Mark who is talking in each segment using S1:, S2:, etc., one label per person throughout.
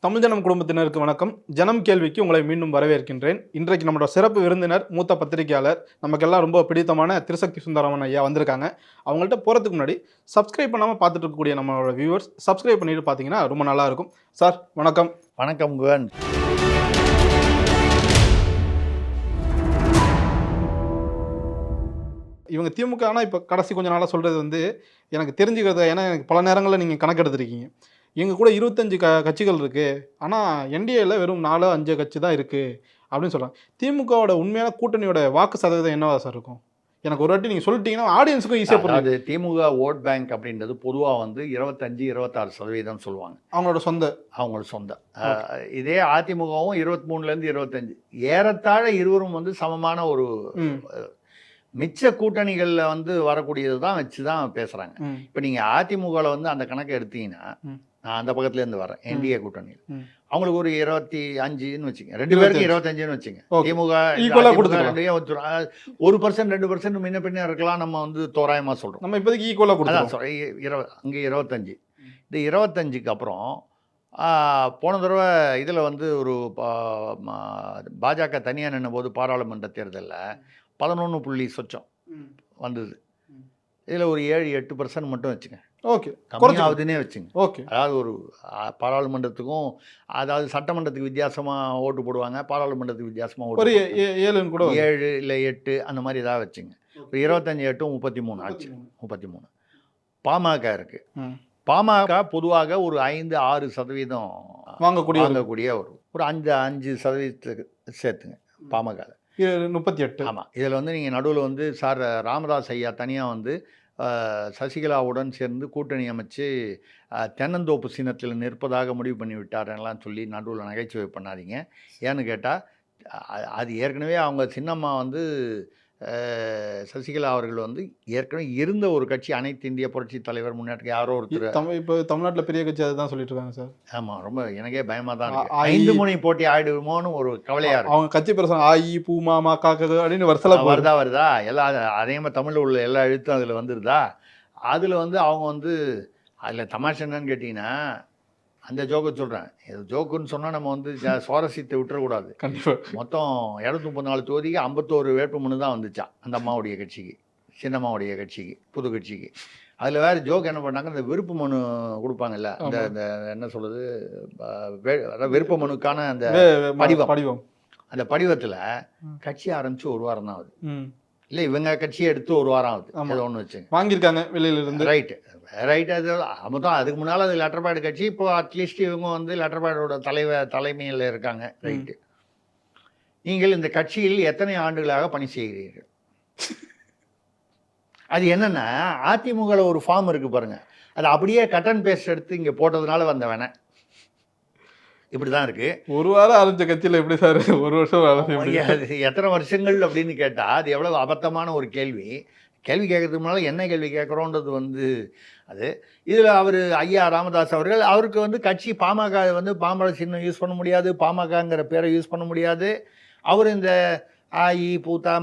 S1: தமிழ் ஜனம் குடும்பத்தினருக்கு வணக்கம். ஜனம் கேள்விக்கு உங்களை மீண்டும் வரவேற்கின்றேன். இன்றைக்கு நம்மளோட சிறப்பு விருந்தினர், மூத்த பத்திரிகையாளர், நமக்கெல்லாம் ரொம்ப பிடித்தமான திருசக்தி சுந்தரமன் ஐயா வந்திருக்காங்க. அவங்கள்ட்ட போகிறதுக்கு முன்னாடி சப்ஸ்கிரைப் பண்ணாமல் பார்த்துட்டு இருக்கக்கூடிய நம்மளோட வியூவர்ஸ் சப்ஸ்கிரைப் பண்ணிட்டு பார்த்தீங்கன்னா ரொம்ப நல்லாயிருக்கும். சார் வணக்கம்.
S2: வணக்கம் குவன்.
S1: இவங்க திமுக ஆனால் இப்போ கடைசி கொஞ்ச நாளாக சொல்கிறது வந்து எனக்கு தெரிஞ்சுக்கிறது, ஏன்னா எனக்கு பல நேரங்களில் நீங்கள் கணக்கெடுத்துருக்கீங்க. எங்கள் கூட 25 கட்சிகள் இருக்குது, ஆனால் என்டிஏல வெறும் 4-5 கட்சி தான் இருக்குது அப்படின்னு சொல்கிறாங்க. திமுகவோட உண்மையான கூட்டணியோட வாக்கு சதவீதம் என்னவா சார் இருக்கும்? எனக்கு ஒரு வாட்டி நீங்கள் சொல்லிட்டீங்கன்னா ஆடியன்ஸுக்கும் ஈஸியாக புரியும்.
S2: அது திமுக ஓட் பேங்க் அப்படின்றது பொதுவாக வந்து 25-26% சொல்லுவாங்க. அவங்களோட சொந்த. இதே அதிமுகவும் 23லேருந்து 25, ஏறத்தாழ இருவரும் வந்து சமமான ஒரு மிச்ச கூட்டணிகளில் வந்து வரக்கூடியது தான் வச்சு தான் பேசுகிறாங்க. இப்போ நீங்கள் அதிமுகவில் வந்து அந்த கணக்கை எடுத்தீங்கன்னா, நான் அந்த பக்கத்துலேருந்து வரேன், என்டிஏ கூட்டணியில் அவங்களுக்கு ஒரு 25ன்னு வச்சுங்க, 2 பேருக்கு 25ன்னு வச்சுங்க. திமுக 1% 2% முன்ன பின்ன இருக்கலாம், நம்ம வந்து தோராயமாக சொல்கிறோம்.
S1: நம்ம இப்போதைக்கு ஈக்குவலாக கொடுக்கலாம்.
S2: அங்கே 25, இந்த 25க்கு அப்புறம் போன தடவை இதில் வந்து ஒரு பாஜக தனியாக நின்ற போது பாராளுமன்ற தேர்தலில் 11 புள்ளி சொச்சம் வந்தது. இதில் ஒரு 7-8% மட்டும் வச்சுங்க.
S1: ஓகே,
S2: கம்மியாகுதுன்னே வச்சுங்க.
S1: ஓகே,
S2: அதாவது ஒரு பாராளுமன்றத்துக்கும், அதாவது சட்டமன்றத்துக்கு வித்தியாசமாக ஓட்டு போடுவாங்க, பாராளுமன்றத்துக்கு வித்தியாசமாக ஓட்டு 7 இல்லை 8 அந்த மாதிரி ஏதாவது வச்சுங்க. ஒரு 25-8 33 ஆச்சு. 33 பாமக இருக்கு. பாமக பொதுவாக ஒரு 5-6% வாங்கக்கூடிய ஒரு 5% சேர்த்துங்க பாமக
S1: 38.
S2: ஆமாம். இதில் வந்து நீங்கள் நடுவில் வந்து சார் ராமதாஸ் ஐயா தனியாக வந்து சசிகலாவுடன் சேர்ந்து கூட்டணி அமைச்சு தென்னந்தோப்பு சின்னத்தில் நிற்பதாக முடிவு பண்ணி விட்டாரெல்லாம் சொல்லி நடுவில் நகைச்சுவை பண்ணாதீங்க. ஏன்னு கேட்டால் அது ஏற்கனவே அவங்க சின்னம்மா வந்து சசிகலா அவர்கள் வந்து ஏற்கனவே இருந்த ஒரு கட்சி, அனைத்து இந்திய புரட்சி தலைவர் முன்னேற்ற யாரோ ஒருத்தர்.
S1: இப்போ தமிழ்நாட்டில் பெரிய கட்சி அதுதான் சொல்லிட்டு இருக்காங்க சார்.
S2: ஆமாம், ரொம்ப எனக்கே பயமாக தான் இருக்கு. 5 முனை போட்டி ஆயிடுமோன்னு ஒரு கவலையாக இருக்கு.
S1: அவங்க கட்சி பெருசாக ஆயி பூமா மாக்காக்கு அப்படின்னு
S2: வருதா எல்லாம் அதே மாதிரி தமிழில் உள்ள எல்லா எழுத்தும் அதில் வந்துருதா. அதில் வந்து அவங்க வந்து அதில் தமாஷ் என்னன்னு கேட்டிங்கன்னா, அந்த ஜோக்கை சொல்கிறேன். இது ஜோக்குன்னு சொன்னால் நம்ம வந்து சுவாரஸ்யத்தை விட்டுறக்கூடாது. மொத்தம் 234 தொகுதிக்கு 51 வேட்புமனு தான் வந்துச்சா அந்த அம்மாவுடைய கட்சிக்கு, சின்னம்மாவுடைய கட்சிக்கு, புது கட்சிக்கு. அதில் வேறு ஜோக் என்ன பண்ணாங்க, இந்த விருப்ப மனு கொடுப்பாங்கல்ல, இந்த என்ன சொல்கிறது, விருப்ப மனுக்கான அந்த படிவம், அந்த படிவத்தில் கட்சி ஆரம்பித்து 1 வாரம் தான் ஆகுது. இல்லை, இவங்க கட்சியை எடுத்து 1 வாரம் ஆகுது. ஏதோ ஒன்று வச்சு வாங்கியிருக்காங்க வெளியிலிருந்து. ரைட்டு. அது மொத்தம் அதுக்கு முன்னால் அது லெட்டர் பேட் கட்சி. இப்போ அட்லீஸ்ட் இவங்க வந்து லெட்டர் பேடோட தலைமையில் இருக்காங்க. ரைட்டு. நீங்கள் இந்த கட்சியில் எத்தனை ஆண்டுகளாக பணி செய்கிறீர்கள்? அது என்னென்னா, அதிமுகவில் ஒரு ஃபார்ம் இருக்குது பாருங்கள், அது அப்படியே கட் அண்ட் பேஸ்ட் எடுத்து இங்கே போட்டதுனால வந்த வேணேன். இப்படி தான் இருக்குது.
S1: 1 வாரம் ஆரம்பித்த கட்சியில் எப்படி சார் 1 வருஷம்
S2: அது எத்தனை வருஷங்கள் அப்படின்னு கேட்டால் அது எவ்வளோ அபத்தமான ஒரு கேள்வி கேட்கறதுக்கு முன்னால் என்ன கேள்வி கேட்குறோன்றது வந்து அது. இதில் அவர் ஐயா ராமதாஸ் அவருக்கு வந்து கட்சி பாமக வந்து பாமக சின்னம் யூஸ் பண்ண முடியாது, பாமகங்கிற பேரை யூஸ் பண்ண முடியாது. அவர் இந்த பூத்தா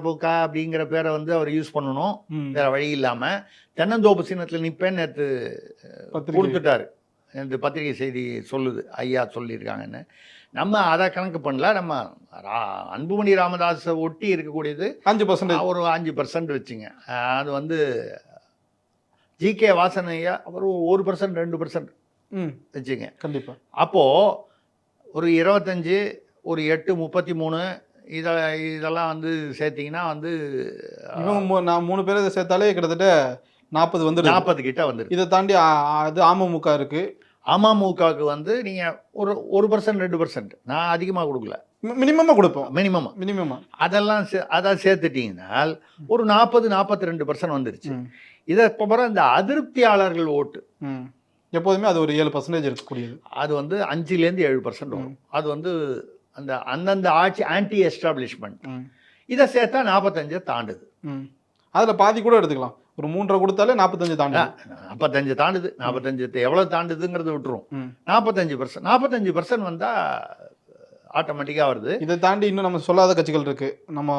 S2: பூக்கா அப்படிங்கிற பேரை வந்து அவர் யூஸ் பண்ணணும், வேறு வழி இல்லாமல். தென்னந்தோப்பு சின்னத்தில் நிற்பேன்னு நேற்று கொடுத்துட்டாரு. இந்த பத்திரிகை செய்தி சொல்லுது, ஐயா சொல்லியிருக்காங்கன்னு. நம்ம அதை கணக்கு பண்ணல. நம்ம அன்புமணி ராமதாஸை ஒட்டி இருக்கக்கூடியது 5%, ஒரு 5% வச்சுங்க. அது வந்து ஜிகே வாசன் ஐயா அவர் 1% 2% வச்சுங்க. கண்டிப்பாக. அப்போது ஒரு 25, ஒரு 8 33 இதெல்லாம் வந்து சேர்த்திங்கன்னா வந்து
S1: நான் 3 பேரை சேர்த்தாலே கிட்டத்தட்ட 40
S2: கிட்ட வந்துருக்கு.
S1: இதை தாண்டி அது அமமுக இருக்குது.
S2: அமமுகவுக்கு வந்து நீங்கள் ஒரு 1% 2%, நான் அதிகமாக கொடுக்கல,
S1: மினிமமாக கொடுப்போம்.
S2: மினிமமாக அதெல்லாம் அதான் சேர்த்துட்டிங்கன்னா ஒரு 40-42% வந்துருச்சு. இதை அப்புறம் இந்த அதிருப்தியாளர்கள் ஓட்டு
S1: எப்போதுமே அது ஒரு 7% இருக்கக்கூடியது.
S2: அது வந்து 5-7% வரும். அது வந்து அந்த அந்தந்த ஆட்சி ஆன்டி எஸ்டாப்ளிஷ்மெண்ட். இதை சேர்த்தா 45 தாண்டுது.
S1: அதில் பாதி கூட எடுத்துக்கலாம். ஒரு 3.5 கொடுத்தாலே 45 தாண்டுது.
S2: 45 தாண்டுது. 45 எவ்வளோ தாண்டுதுங்கிறத விட்டுரும். 45% வந்தால் ஆட்டோமேட்டிக்காக வருது.
S1: இதை தாண்டி இன்னும் நம்ம சொல்லாத கட்சிகள் இருக்கு. நம்ம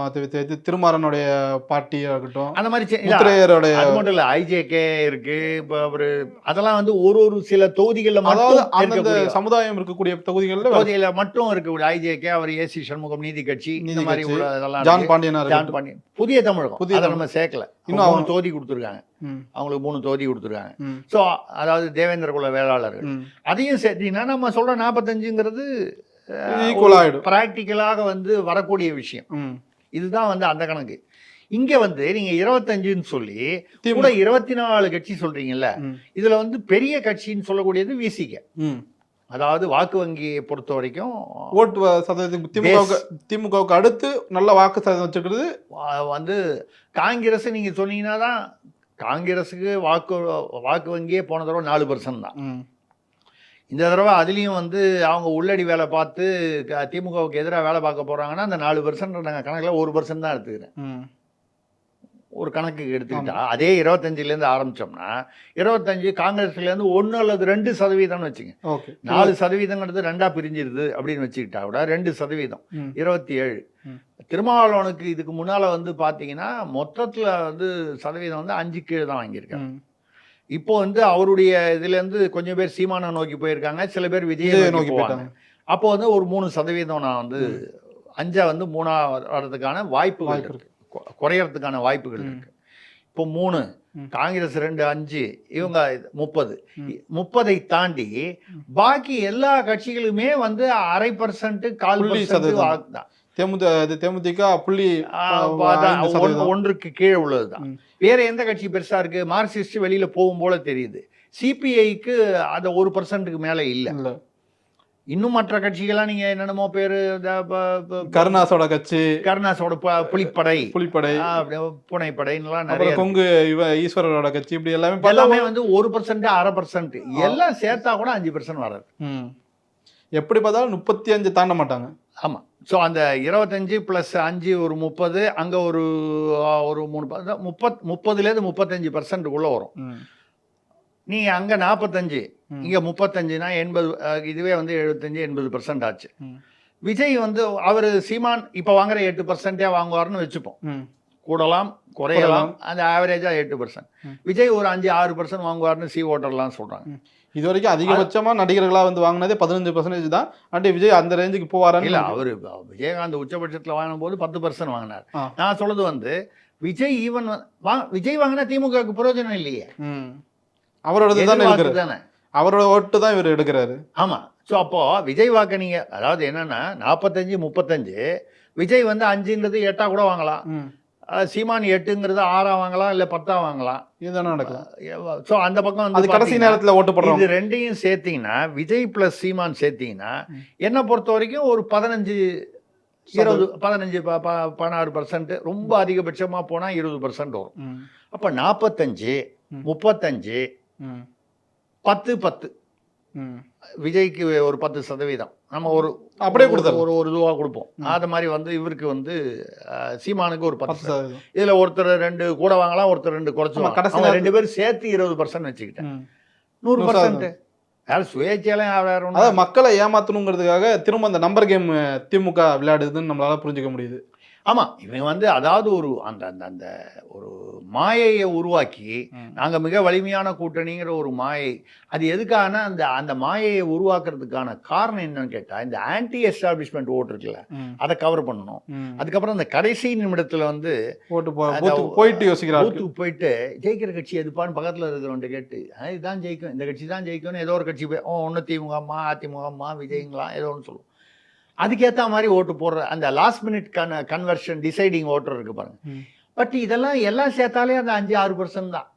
S1: திருமாறனுடைய பார்ட்டியா இருக்கட்டும்,
S2: அந்த மாதிரி
S1: முத்திரையருடைய,
S2: அது மட்டும் இல்லை, ஐஜேகே இருக்கு. இப்போ ஒரு அதெல்லாம் வந்து ஒரு சில தொகுதிகளில்
S1: அதாவது
S2: மட்டும்
S1: அந்தந்த
S2: இருக்கக்கூடிய
S1: சமுதாயம் இருக்கக்கூடிய தொகுதிகளில்
S2: தொகுதிகளில் மட்டும் இருக்கக்கூடிய ஐஜேகே, அவர் ஏசி சண்முகம் நீதி கட்சி, இந்த மாதிரி உள்ள இதெல்லாம்
S1: ஜான் பாண்டியனா
S2: ஜான்
S1: இருக்கட்டும்.
S2: பாண்டியன், புதிய தமிழகம், அதை நம்ம சேர்க்கல. இன்னும் 3 தொகுதி கொடுத்துருக்காங்க. அவங்களுக்கு 3 தொகுதி கொடுத்துருக்காங்க. ஸோ அதாவது தேவேந்திர குல வேளாளர்கள், அதையும் சேர்த்தீங்கன்னா நம்ம சொல்ற 45ங்கிறது
S1: ஈக்குவல் ஆயிடும்.
S2: பிராக்டிக்கலாக வந்து வரக்கூடிய விஷயம். இதுதான் வந்து அந்த கணக்கு. இங்க வந்து நீங்க 25ன்னு சொல்லி கூட 24 கட்சி சொல்றீங்கல்ல, இதுல வந்து பெரிய கட்சின்னு சொல்லக்கூடியது விசிக. அதாவது வாக்கு வங்கியை பொறுத்த வரைக்கும்
S1: ஓட்டு சதவீதம் திமுகவுக்கு அடுத்து நல்ல வாக்கு சதவீதம் வச்சுக்கிறது
S2: வந்து காங்கிரஸ். நீங்க சொன்னீங்கன்னா தான் காங்கிரஸுக்கு வாக்கு வங்கியே போன தடவை 4% தான். இந்த தடவை அதுலேயும் வந்து அவங்க உள்ளடி வேலை பார்த்து திமுகவுக்கு எதிராக வேலை பார்க்க போகிறாங்கன்னா அந்த 4% நாங்கள் கணக்கில் 1% தான் எடுத்துக்கிறேன். ஒரு கணக்குக்கு எடுத்துக்கிட்டா அதே 25லேருந்து ஆரம்பித்தோம்னா 25 காங்கிரஸ்லேருந்து 1 அல்லது 2% வச்சுங்க. 4%ங்கிறது 2ஆக பிரிஞ்சிருது அப்படின்னு வச்சுக்கிட்டா கூட 2%, 27. திருமாவளவனுக்கு இதுக்கு முன்னால் வந்து பார்த்தீங்கன்னா மொத்தத்தில் வந்து சதவீதம் வந்து 5 கீழே தான் வாங்கியிருக்காங்க. இப்போ வந்து அவருடைய இதுலேருந்து கொஞ்சம் பேர் சீமானை நோக்கி போயிருக்காங்க, சில பேர் விஜயை நோக்கி போவாங்க. அப்போ வந்து ஒரு 3% நான் வந்து 5 வந்து 3 வரதுக்கான வாய்ப்புகள் இருக்கு, குறையறதுக்கான வாய்ப்புகள் இருக்கு. இப்போ 3 காங்கிரஸ் 2, 5 இவங்க 30. 30ஐ தாண்டி பாக்கி எல்லா கட்சிகளுமே வந்து 0.5% 1/4% தான்.
S1: தேமுதிக புள்ளி
S2: 1க்கு கீழே உள்ளதுதான். வேற எந்த கட்சி பெருசா இருக்கு? மார்க்சிஸ்ட் வெளியில போகும் போல தெரியுது. சிபிஐக்கு அந்த 1%க்கு மேல இல்ல. இன்னும் மற்ற கட்சிகள்லாம் நீங்க என்னென்னமோ பேரு,
S1: கருணாசோட கட்சி,
S2: கருணாசோட புலிப்படை, புனைப்படைலாம் நிறைய,
S1: கொங்கு ஈஸ்வரோட கட்சி, இப்படி எல்லாமே
S2: வந்து 1%, 0.5% எல்லாம் சேர்த்தா கூட 5% வராது.
S1: எப்படி பார்த்தாலும் 35 தாண்ட மாட்டாங்க.
S2: ஆமா. ஸோ அந்த 25 + 5 ஒரு 30, அங்கே ஒரு 30லேருந்து 35%க்குள்ளே வரும். நீங்கள் அங்கே 45, இங்கே 35னா 80, இதுவே வந்து 75-80% ஆச்சு. விஜய் வந்து அவர் சீமான் இப்போ வாங்குற 8% வாங்குவார்னு வச்சுப்போம். கூடலாம் குறையலாம், அந்த ஆவரேஜாக 8%. விஜய் ஒரு 5-6% வாங்குவார்னு ஓட்டர்லாம் சொல்கிறாங்க.
S1: இது வரைக்கும் அதிகபட்சமாக நடிகர்களாக வந்து வாங்கினதே 15% தான். விஜய் அந்த ரேஞ்சுக்கு போவாரான்னு
S2: இல்லை, அவர் விஜயகாந்த் உச்சபட்சத்தில் வாங்கும்போது 10% வாங்கினார். நான் சொல்றது வந்து விஜய் ஈவன் விஜய் வாங்கினா திமுகவுக்கு பிரயோஜனம் இல்லையே,
S1: அவரோட தானே, அவரோட ஓட்டு தான் இவர் எடுக்கிறாரு.
S2: ஆமா. ஸோ அப்போ விஜய் வாக்க நீங்க, அதாவது என்னன்னா 45-35, விஜய் வந்து 5ன்றது 8 கூட வாங்கலாம், சீமான் 8ங்கிறது 6 வாங்கலாம், இல்லை 10 வாங்கலாம்.
S1: இதுதானே நடக்கலாம்.
S2: ஸோ அந்த பக்கம் வந்து
S1: கடைசி நேரத்தில் ஓட்டு போடுறோம்.
S2: இது ரெண்டையும் சேர்த்தீங்கன்னா, விஜய் + சீமான் சேர்த்தீங்கன்னா என்னை பொறுத்த வரைக்கும் ஒரு 15-16%, ரொம்ப அதிகபட்சமாக போனால் 20% வரும். அப்போ 45, 35, 10 விஜய்க்கு ஒரு 10% நம்ம ஒரு
S1: அப்படியே கொடுத்தோம்,
S2: ஒரு இதுவாக கொடுப்போம். அது மாதிரி வந்து இவருக்கு வந்து சீமானுக்கு ஒரு 10%. இதில் ஒருத்தர் 2 கூட வாங்கலாம், ஒருத்தர் 2 குறைச்சுவாங்க. கடைசி 2 பேரும் சேர்த்து 20% வச்சுக்கிட்டேன், 100%. யாரும் சுயேட்சையெல்லாம் வேற ஒன்று.
S1: அதாவது மக்களை ஏமாற்றணுங்கிறதுக்காக திரும்ப அந்த நம்பர் கேம் திமுக விளையாடுதுன்னு நம்மளால புரிஞ்சுக்க முடியுது.
S2: ஆமாம், இவங்க வந்து அதாவது ஒரு அந்த அந்த அந்த ஒரு மாயையை உருவாக்கி, நாங்கள் மிக வலிமையான கூட்டணிங்கிற ஒரு மாயை. அது எதுக்கான அந்த மாயையை உருவாக்குறதுக்கான காரணம் என்னன்னு கேட்டால், இந்த ஆன்டி எஸ்டாப்ளிஷ்மெண்ட் ஓட்டு இருக்குல்ல, அதை கவர் பண்ணணும். அதுக்கப்புறம் இந்த கடைசி நிமிடத்தில் வந்து
S1: போயிட்டு யோசிக்கிறாங்க,
S2: பூத்துக்கு போயிட்டு ஜெயிக்கிற கட்சி எதுப்பான்னு பக்கத்தில் இருக்கிறவன்ட்டு கேட்டு, இதுதான் ஜெயிக்கும், இந்த கட்சி தான் ஜெயிக்கும்னு ஏதோ ஒரு கட்சி போய் ஒன்று திமுகம்மா, அதிமுகம்மா, விஜய்ங்களாம் ஏதோ ஒன்று சொல்லுவோம். அதுக்கேற்ற மாதிரி ஓட்டு போடுற அந்த last minute conversion deciding voter இருக்கு பாருங்க. பட் இதெல்லாம் எல்லாம் சேர்த்தாலே அந்த 5-6% தான்.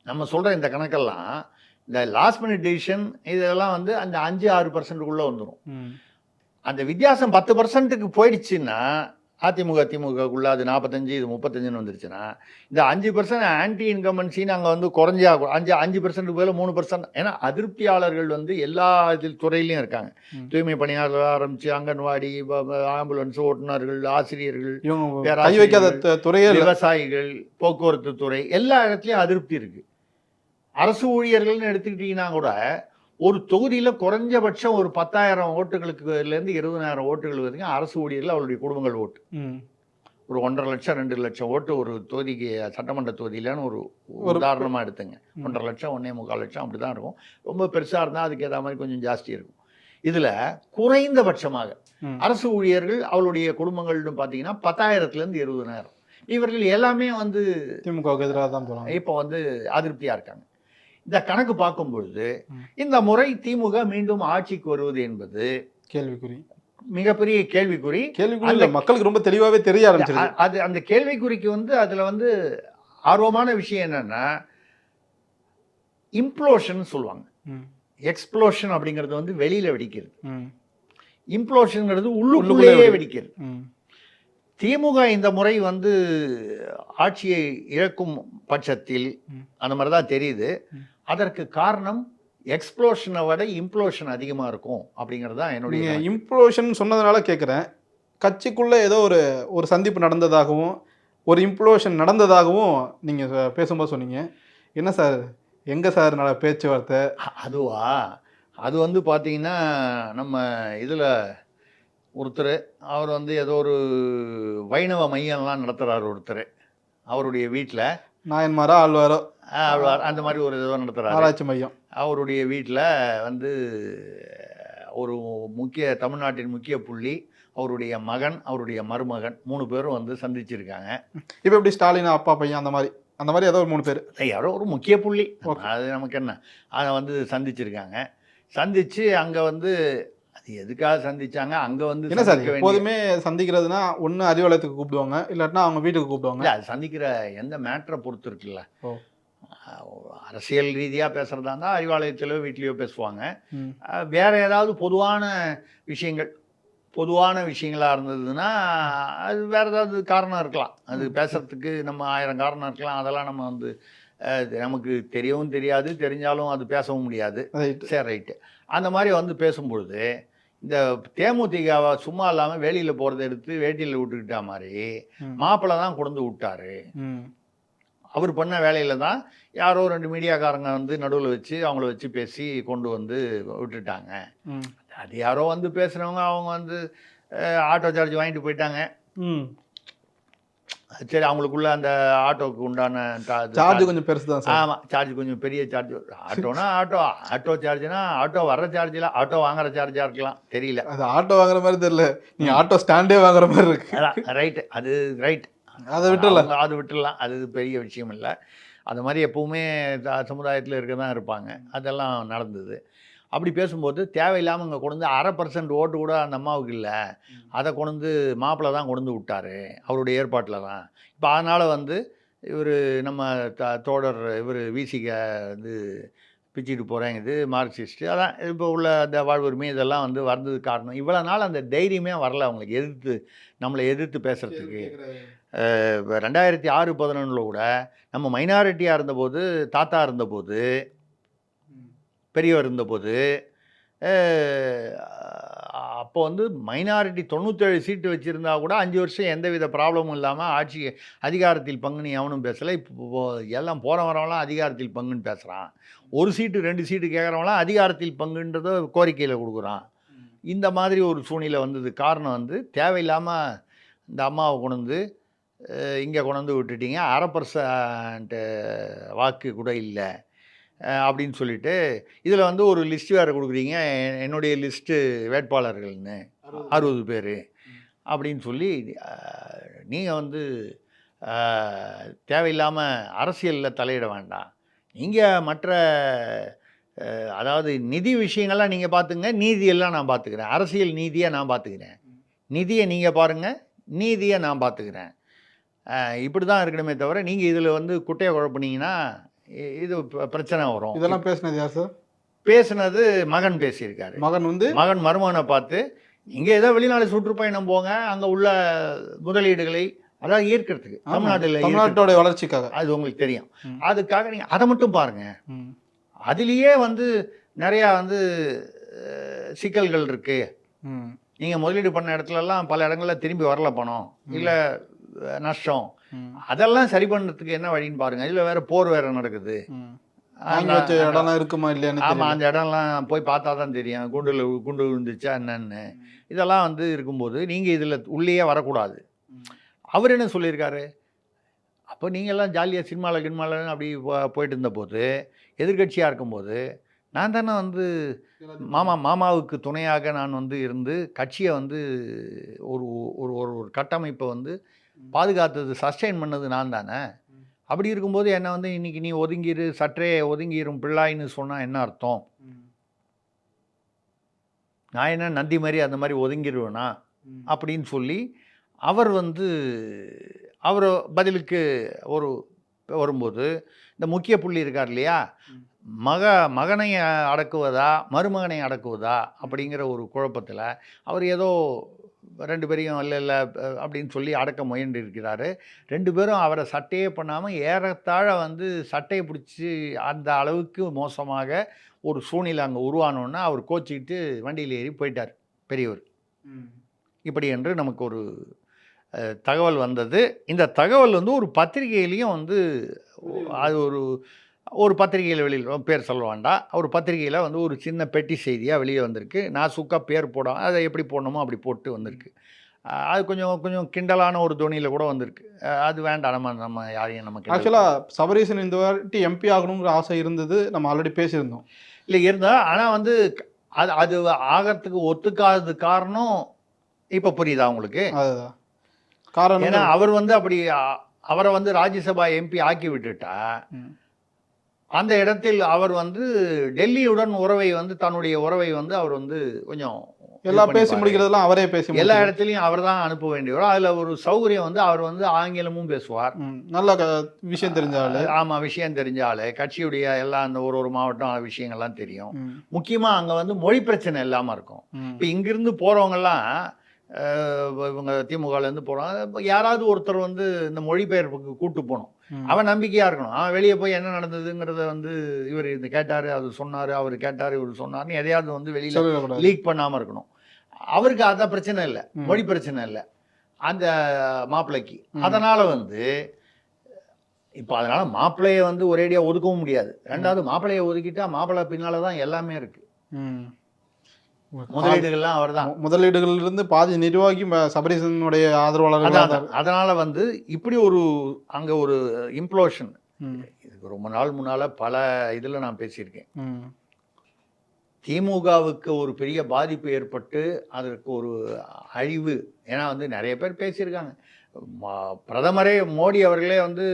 S2: நம்ம சொல்ற இந்த கணக்கெல்லாம், இந்த லாஸ்ட் மினிட் டிசிஷன் இதெல்லாம் வந்து அந்த 5-6%க்குள்ள வந்துடும். அந்த வித்தியாசம் 10%க்கு போயிடுச்சுன்னா, அதிமுக திமுகக்குள்ள அது 45, இது 35ன்னு வந்துருச்சுன்னா, இந்த 5% ஆன்டி இன்கம்பன்சின்னு அங்கே வந்து குறைஞ்சா 5% போல 3%. ஏன்னா அதிருப்தியாளர்கள் வந்து எல்லா துறையிலையும் இருக்காங்க. தூய்மை பணியாளர் ஆரம்பிச்சு அங்கன்வாடி, ஆம்புலன்ஸ் ஓட்டுநர்கள், ஆசிரியர்கள், விவசாயிகள், போக்குவரத்து துறை, எல்லா இடத்துலையும் அதிருப்தி இருக்கு. அரசு ஊழியர்கள்னு எடுத்துக்கிட்டீங்கன்னா கூட ஒரு தொகுதியில் குறைஞ்சபட்சம் ஒரு 10,000 ஓட்டுகளுக்குலேருந்து 20,000 ஓட்டுகள் வரைக்கும் அரசு ஊழியர்கள் அவருடைய குடும்பங்கள் ஓட்டு. ஒரு 1,50,000 லட்சம் 2 லட்சம் ஓட்டு ஒரு தொகுதிக்கு, சட்டமன்ற தொகுதியிலன்னு ஒரு உதாரணமாக எடுத்துங்க. 1,50,000 லட்சம் 1,45 லட்சம் அப்படி தான் இருக்கும். ரொம்ப பெருசாக இருந்தால் அதுக்கு ஏற்ற மாதிரி கொஞ்சம் ஜாஸ்தி இருக்கும். இதில் குறைந்தபட்சமாக அரசு ஊழியர்கள் அவளுடைய குடும்பங்கள்னு பார்த்தீங்கன்னா 10,000லேருந்து 20,000. இவர்கள் எல்லாமே வந்து
S1: திமுகவுக்கு எதிராக தான் போகிறாங்க.
S2: இப்போ வந்து அதிருப்தியாக இருக்காங்க. இந்த கணக்கு பார்க்கும்பொழுது இந்த முறை திமுக மீண்டும் ஆட்சிக்கு வருவது என்பது
S1: கேள்விக்குறி,
S2: மிகப்பெரிய கேள்விக்குறி.
S1: மக்களுக்கு ரொம்ப தெளிவாகவே தெரிய ஆரம்பிச்சிருக்கு.
S2: அது அந்த கேள்விக்குறிக்கு வந்து அதில் வந்து ஆர்வமான விஷயம் என்னன்னா, இம்ப்ளோஷன் சொல்லுவாங்க. எக்ஸ்ப்ளோஷன் அப்படிங்கிறது வந்து வெளியில வெடிக்கிறது, இம்ப்ளோஷன்ங்கிறது உள்ளுக்குள்ளேயே வெடிக்கிறது. திமுக இந்த முறை வந்து ஆட்சியை இழக்கும் பட்சத்தில் அந்த மாதிரி தான் தெரியுது. அதற்கு காரணம் எக்ஸ்ப்ளோஷனை விட இம்ப்ளோஷன் அதிகமாக இருக்கும் அப்படிங்கிறது தான் என்னுடைய.
S1: இம்ப்ளோஷன் சொன்னதுனால கேட்குறேன், கட்சிக்குள்ளே ஏதோ ஒரு சந்திப்பு நடந்ததாகவும் ஒரு இம்ப்ளோஷன் நடந்ததாகவும் நீங்கள் பேசும்போது சொன்னீங்க. என்ன சார், எங்கே சார் பேச்சுவார்த்தை?
S2: அதுவா, அது வந்து பார்த்தீங்கன்னா நம்ம இதில் ஒருத்தர், அவர் வந்து ஏதோ ஒரு வைணவ மையம்லாம் நடத்துகிறார் ஒருத்தர். அவருடைய வீட்டில்
S1: நாயன்மாரா ஆழ்வாரோ
S2: அந்த மாதிரி ஒரு ஏதோ நடத்துகிறார்,
S1: ஆராய்ச்சி மையம்.
S2: அவருடைய வீட்டில் வந்து ஒரு தமிழ்நாட்டின் முக்கிய புள்ளி, அவருடைய மகன், அவருடைய மருமகன் 3 பேரும் வந்து சந்திச்சிருக்காங்க.
S1: இப்போ எப்படி ஸ்டாலின் அப்பா பையன் அந்த மாதிரி ஏதோ 3 பேர்,
S2: யாரோ ஒரு முக்கிய புள்ளி, அது நமக்கு என்ன, அதை வந்து சந்திச்சிருக்காங்க. சந்திச்சு அங்கே வந்து அது எதுக்காக சந்திச்சாங்க, அங்கே வந்து
S1: என்ன சார் எப்போதுமே சந்திக்கிறதுனா ஒன்று அறிவாலயத்துக்கு கூப்பிடுவாங்க, இல்லாட்டினா அவங்க வீட்டுக்கு கூப்பிடுவாங்க.
S2: அது சந்திக்கிற எந்த மேட்டரை பொறுத்து இருக்குல்ல. அரசியல் ரீதியாக பேசுகிறதா இருந்தால் அறிவாலயத்திலோ வீட்லேயோ பேசுவாங்க. வேறு ஏதாவது பொதுவான விஷயங்களாக இருந்ததுன்னா அது வேறு ஏதாவது காரணம் இருக்கலாம். அது பேசுகிறதுக்கு நம்ம 1000 காரணம் இருக்கலாம். அதெல்லாம் நம்ம வந்து நமக்கு தெரியவும் தெரியாது, தெரிஞ்சாலும் அது பேசவும் முடியாது. சரி, ரைட்டு. அந்த மாதிரி வந்து பேசும்பொழுது இந்த தேமுதிகவை சும்மா இல்லாமல் வெளியில் போகிறத எடுத்து வேட்டியில் விட்டுக்கிட்டா மாதிரி மாப்பிள்ளை தான் கொண்டு விட்டாரு. அவர் பண்ண வேலையில் தான் யாரோ 2 மீடியாக்காரங்க வந்து நடுவில் வச்சு அவங்கள வச்சு பேசி கொண்டு வந்து விட்டுட்டாங்க. அது யாரோ வந்து பேசுகிறவங்க, அவங்க வந்து ஆட்டோ சார்ஜ் வாங்கிட்டு போயிட்டாங்க. சரி, அவங்களுக்குள்ள அந்த ஆட்டோவுக்கு உண்டான
S1: சார்ஜ் கொஞ்சம் பெருசு தான்.
S2: ஆமாம், சார்ஜ் கொஞ்சம் பெரிய சார்ஜ். ஆட்டோனா ஆட்டோ சார்ஜ்னா ஆட்டோ வர்ற சார்ஜில் ஆட்டோ வாங்குற சார்ஜாக இருக்கலாம், தெரியல.
S1: அது ஆட்டோ வாங்குற மாதிரி தெரியல, நீங்கள் ஆட்டோ ஸ்டாண்டே வாங்குற மாதிரி இருக்கு.
S2: ரைட்டு, அது ரைட், அதை விட்டுடலாம். அது பெரிய விஷயம் இல்லை. அது மாதிரி எப்பவுமே சமுதாயத்தில் இருக்க தான் இருப்பாங்க. அதெல்லாம் நடந்தது. அப்படி பேசும்போது தேவையில்லாமல் இங்கே கொண்டு 0.5% ஓட்டு கூட அந்த அம்மாவுக்கு இல்லை, அதை கொண்டு மாப்பிள்ளை தான் கொண்டு விட்டார் அவருடைய ஏற்பாட்டில் தான். இப்போ அதனால் வந்து இவர் நம்ம தோழர் இவர் விசிக வந்து பிச்சுட்டு போகிறேன், இது மார்க்சிஸ்ட்டு, அதான் இப்போ உள்ள அந்த வாழ்வுரிமை இதெல்லாம் வந்து வந்தது காரணம். இவ்வளோ நாள் அந்த தைரியமே வரல அவங்களுக்கு, நம்மளை எதிர்த்து பேசுகிறதுக்கு. 2006-11 கூட நம்ம மைனாரிட்டியாக இருந்தபோது, தாத்தா இருந்தபோது, பெரியவர் இருந்தபோது, அப்போ வந்து மைனாரிட்டி 97 சீட்டு வச்சுருந்தா கூட 5 வருஷம் எந்தவித ப்ராப்ளமும் இல்லாமல் ஆட்சி அதிகாரத்தில் பங்குன்னு எவனும் பேசலை. இப்போ எல்லாம் போகிற வரவங்களாம் அதிகாரத்தில் பங்குன்னு பேசுகிறான். 1 சீட்டு 2 சீட்டு கேட்குறவங்களாம் அதிகாரத்தில் பங்குன்றத கோரிக்கையில் கொடுக்குறான். இந்த மாதிரி ஒரு சூழ்நிலை வந்தது. காரணம் வந்து தேவையில்லாமல் இந்த அம்மாவை கொண்டு இங்கே கொண்டு விட்டுட்டீங்க, 0.5% வாக்கு கூட இல்லை அப்படின்னு சொல்லிட்டு இதில் வந்து ஒரு லிஸ்ட் வேறு கொடுக்குறீங்க, என்னுடைய லிஸ்ட்டு வேட்பாளர்கள்னு 60 பேர் அப்படின்னு சொல்லி நீங்கள் வந்து தேவையில்லாமல் அரசியலில் தலையிட வேண்டாம். நீங்கள் மற்ற அதாவது நிதி விஷயங்கள்லாம் நீங்கள் பார்த்துங்க, நீதியெல்லாம் நான் பார்த்துக்கிறேன், அரசியல் நீதியை நான் பார்த்துக்கிறேன், நிதியை நீங்கள் பாருங்கள், நீதியை நான் பார்த்துக்கிறேன். இப்படி தான் இருக்கணுமே தவிர நீங்கள் இதில் வந்து குட்டையை குழப்பினீங்கன்னா இது பிரச்சனை வரும்.
S1: இதெல்லாம் பேசினது யார் சார்?
S2: பேசினது மகன் பேசியிருக்காரு. மகன் மருமகனை பார்த்து நீங்கள் ஏதோ வெளிநாடு சுற்றுப்பயணம் போங்க, அங்கே உள்ள முதலீடுகளை அதாவது ஈர்க்கிறதுக்கு,
S1: தமிழ்நாட்டோட வளர்ச்சிக்காக,
S2: அது உங்களுக்கு தெரியும், அதுக்காக நீங்கள் அதை மட்டும் பாருங்கள். அதுலேயே வந்து நிறையா வந்து சிக்கல்கள் இருக்குது. நீங்கள் முதலீடு பண்ண இடத்துலலாம் பல இடங்களில் திரும்பி வரல பணம், இல்லை நஷ்டம். அதெல்லாம் சரி பண்ணுறதுக்கு என்ன வழின்னு பாருங்கள். இதில் வேறு போர் வேறு நடக்குது.
S1: வாங்கி வச்ச இடம்லாம் இருக்குமா இல்லையான்னு
S2: ஆமாம்,
S1: தெரியல.
S2: அந்த இடம்லாம் போய் பார்த்தா தான் தெரியும். குண்டு விழுந்துச்சா என்னன்னு. இதெல்லாம் வந்து இருக்கும்போது, நீங்கள் இதில் உள்ளேயே வரக்கூடாது. அவர் என்ன சொல்லியிருக்காரு? அப்போ நீங்கள்லாம் ஜாலியாக கின்மாலன்னு அப்படி போயிட்டு இருந்தபோது, எதிர்க்கட்சியாக இருக்கும்போது, நான் தானே வந்து மாமாவுக்கு துணையாக நான் வந்து இருந்து, கட்சியை வந்து ஒரு ஒரு ஒரு கட்டமைப்பை வந்து பாதுகாத்தது, சஸ்டெயின் பண்ணது நான் தானே. அப்படி இருக்கும்போது என்ன வந்து இன்னைக்கு நீ ஒதுங்கிரு, சற்றே ஒதுங்கிரும் பிள்ளாய்ன்னு சொன்னா என்ன அர்த்தம்? நான் என்ன நந்தி மாதிரி அந்த மாதிரி ஒதுங்கிருவேனா? அப்படின்னு சொல்லி அவர் வந்து அவர் பதிலுக்கு ஒரு வரும்போது, இந்த முக்கிய புள்ளி இருக்கார் இல்லையா? மகனை அடக்குவதா, மருமகனை அடக்குவதா அப்படிங்கிற ஒரு குழப்பத்தில் அவர் ஏதோ 2 பேரையும் இல்ல அப்படின்னு சொல்லி அடக்க முயன்று இருக்கிறாரு. 2 பேரும் அவரை சட்டையே பண்ணாமல் ஏறத்தாழ வந்து சட்டையை பிடிச்சி அந்த அளவுக்கு மோசமாக ஒரு சூழ்நிலை அங்கே உருவானோன்னா அவர் கோச்சிக்கிட்டு வண்டியில் ஏறி போயிட்டார் பெரியவர். இப்படி என்று நமக்கு ஒரு தகவல் வந்தது. இந்த தகவல் வந்து ஒரு பத்திரிகையிலையும் வந்து அது ஒரு பத்திரிகையில் வெளியில் பேர் சொல்ல வேண்டாம். ஒரு பத்திரிகையில் வந்து ஒரு சின்ன பெட்டி செய்தியாக வெளியே வந்திருக்கு. நாசூக்கா பேர் போடாம அதை எப்படி போடணுமோ அப்படி போட்டு வந்திருக்கு. அது கொஞ்சம் கிண்டலான ஒரு தொனியில் கூட வந்திருக்கு. அது வேண்டாம், நம்ம யாரையும் நமக்கு
S1: ஆக்சுவலாக சபரீசன் இந்த வாட்டி எம்பி ஆகணுங்கிற ஆசை இருந்தது. நம்ம ஆல்ரெடி பேசியிருந்தோம்.
S2: இல்லை இருந்தால், ஆனால் வந்து அது ஆகிறதுக்கு ஒத்துக்காதது காரணம் இப்போ புரியுதா உங்களுக்கு?
S1: அதுதான் காரணம்.
S2: ஏன்னா அவர் வந்து அப்படி அவரை வந்து ராஜ்யசபா எம்பி ஆக்கி விட்டுட்டா, அந்த இடத்தில் அவர் வந்து டெல்லியுடன் உறவை வந்து தன்னுடைய உறவை வந்து அவர் வந்து கொஞ்சம்
S1: எல்லாம் பேசி முடிக்கிறதெல்லாம் அவரே பேசி
S2: எல்லா இடத்துலையும் அவர் தான் அனுப்ப வேண்டியவர். அதில் ஒரு சௌகரியம் வந்து அவர் வந்து ஆங்கிலமும் பேசுவார்.
S1: நல்ல விஷயம் தெரிஞ்ச ஆளு.
S2: ஆமாம், விஷயம் தெரிஞ்ச ஆளு. கட்சியுடைய எல்லாம் அந்த ஒரு விஷயங்கள்லாம் விஷயங்கள்லாம் தெரியும். முக்கியமாக அங்கே வந்து மொழி பிரச்சனை இல்லாமல் இருக்கும். இப்போ இங்கிருந்து போகிறவங்கெல்லாம் இவங்க திமுகலேருந்து போகிறாங்க, யாராவது ஒருத்தர் வந்து இந்த மொழிபெயர்ப்புக்கு கூட்டு போகணும். அவன் நம்பிக்கையாக இருக்கணும். அவன் வெளியே போய் என்ன நடந்ததுங்கிறத வந்து இவர் இது கேட்டார், அது சொன்னார், அவர் கேட்டார், இவர் சொன்னார்னு எதையாவது வந்து வெளியில் லீக் பண்ணாமல் இருக்கணும். அவருக்கு அதான் பிரச்சனை இல்லை, மொழி பிரச்சனை இல்லை அந்த மாப்பிள்ளைக்கு. அதனால் வந்து இப்போ அதனால் மாப்பிள்ளையை வந்து ஒரேடியாக ஒதுக்கவும் முடியாது. ரெண்டாவது மாப்பிள்ளையை ஒதுக்கிட்டா மாப்பிள்ளை பின்னால் தான் எல்லாமே இருக்குது. முதலீடுகள்லாம் அவர் தான்.
S1: முதலீடுகள் இருந்து பாதி நிர்வாகி சபரீசனுடைய ஆதரவாளர்கள்.
S2: அதனால் வந்து இப்படி ஒரு அங்கே ஒரு இம்ப்ளோஷன். இதுக்கு ரொம்ப நாள் முன்னால் பல இதில் நான் பேசியிருக்கேன். திமுகவுக்கு ஒரு பெரிய பாதிப்பு ஏற்பட்டு அதற்கு ஒரு அழிவு. ஏன்னா வந்து நிறைய பேர் பேசியிருக்காங்க. பிரதமரே மோடி அவர்களே வந்து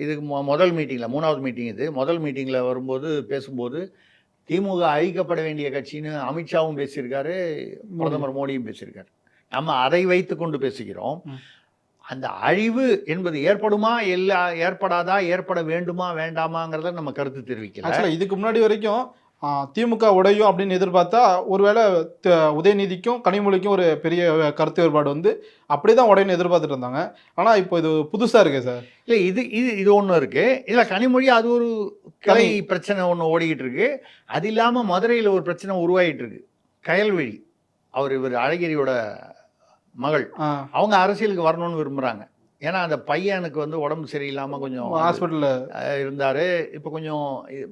S2: இதுக்கு முதல் மீட்டிங்கில், 3வது மீட்டிங் இது, முதல் மீட்டிங்கில் வரும்போது பேசும்போது திமுக அழிக்கப்பட வேண்டிய கட்சின்னு அமித்ஷாவும் பேசியிருக்காரு, பிரதமர் மோடியும் பேசியிருக்காரு. நம்ம அதை வைத்து கொண்டு பேசுகிறோம். அந்த அழிவு என்பது ஏற்படுமா, இல்லை ஏற்படாதா, ஏற்பட வேண்டுமா வேண்டாமாங்கிறத நம்ம கருத்து தெரிவிக்கல.
S1: இதுக்கு முன்னாடி வரைக்கும் திமுக உடையும் அப்படின்னு எதிர்பார்த்தா ஒருவேளை உதயநிதிக்கும் கனிமொழிக்கும் ஒரு பெரிய கருத்து வேறுபாடு வந்து அப்படிதான் உடையன்னு எதிர்பார்த்துட்டு இருந்தாங்க. ஆனால் இப்போ இது புதுசாக இருக்கு சார்.
S2: இல்லை, இது ஒன்று இருக்கு. இதில் கனிமொழி அது ஒரு கிளை பிரச்சனை ஒன்று ஓடிக்கிட்டு இருக்கு. அது இல்லாமல் மதுரையில் ஒரு பிரச்சனை உருவாகிட்டு இருக்கு. கயல்விழி இவர் அழகிரியோட மகள், அவங்க அரசியலுக்கு வரணும்னு விரும்புகிறாங்க. ஏன்னா அந்த பையனுக்கு வந்து உடம்பு சரியில்லாமல் கொஞ்சம்
S1: ஹாஸ்பிட்டலில்
S2: இருந்தார். இப்போ கொஞ்சம்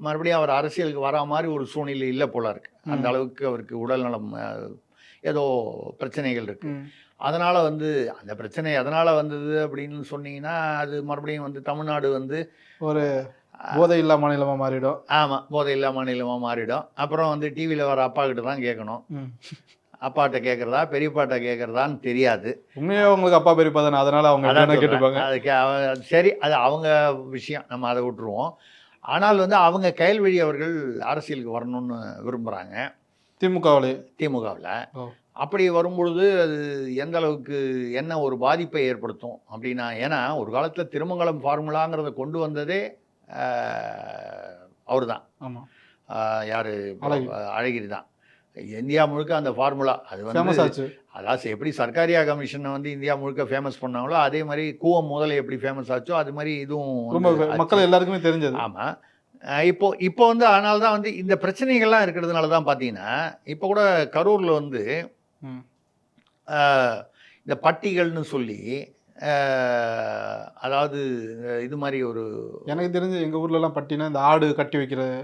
S2: மறுபடியும் அவர் அரசியலுக்கு வரா மாதிரி ஒரு சூழ்நிலை இல்லை போல இருக்கு. அந்த அளவுக்கு அவருக்கு உடல்நலம் ஏதோ பிரச்சனைகள் இருக்கு. அதனால் வந்து அந்த பிரச்சனை எதனால் வந்தது அப்படின்னு சொன்னீங்கன்னா, அது மறுபடியும் வந்து தமிழ்நாடு வந்து
S1: ஒரு போதை இல்லா மாநிலமாக மாறிடும்.
S2: ஆமாம், போதை இல்லா மாநிலமாக மாறிடும். அப்புறம் வந்து டிவியில் வர அப்பா கிட்ட தான் கேட்கணும். அப்பாட்ட கேட்குறதா பெரியப்பாட்ட கேட்குறதான்னு தெரியாது.
S1: உண்மையாக அவங்களுக்கு அப்பா பெரியப்பா தானே, அதனால் அவங்க கேட்டுப்பாங்க.
S2: அதுக்கு சரி, அது அவங்க விஷயம், நம்ம அதை விட்டுருவோம். ஆனால் வந்து அவங்க கயல்விழி அவர்கள் அரசியலுக்கு வரணும்னு விரும்புகிறாங்க திமுகவில். அப்படி வரும்பொழுது அது எந்த அளவுக்கு என்ன ஒரு பாதிப்பை ஏற்படுத்தும் அப்படின்னா, ஏன்னா ஒரு காலத்தில் திருமங்கலம் ஃபார்முலாங்கிறத கொண்டு வந்ததே அவர் தான்.
S1: ஆமாம்,
S2: யார்? அழகிரி தான். இந்தியா முழுக்க அந்த ஃபார்முலா அது வந்து அதாவது எப்படி சர்க்காரியா கமிஷனை வந்து இந்தியா முழுக்க ஃபேமஸ் பண்ணாங்களோ அதே மாதிரி கூவம் முதல்ல எப்படி ஃபேமஸ் ஆச்சோ அது மாதிரி இதுவும்
S1: மக்கள் எல்லாருக்குமே தெரிஞ்சது.
S2: ஆமாம். இப்போ வந்து அதனால தான் வந்து இந்த பிரச்சனைகள்லாம் இருக்கிறதுனால தான் பார்த்தீங்கன்னா, இப்போ கூட கரூரில் வந்து இந்த பட்டிகள்னு சொல்லி அதாவது இது மாதிரி ஒரு
S1: எனக்கு தெரிஞ்சு எங்க ஊர்ல எல்லாம் பட்டினா இந்த ஆடு கட்டி வைக்கிறது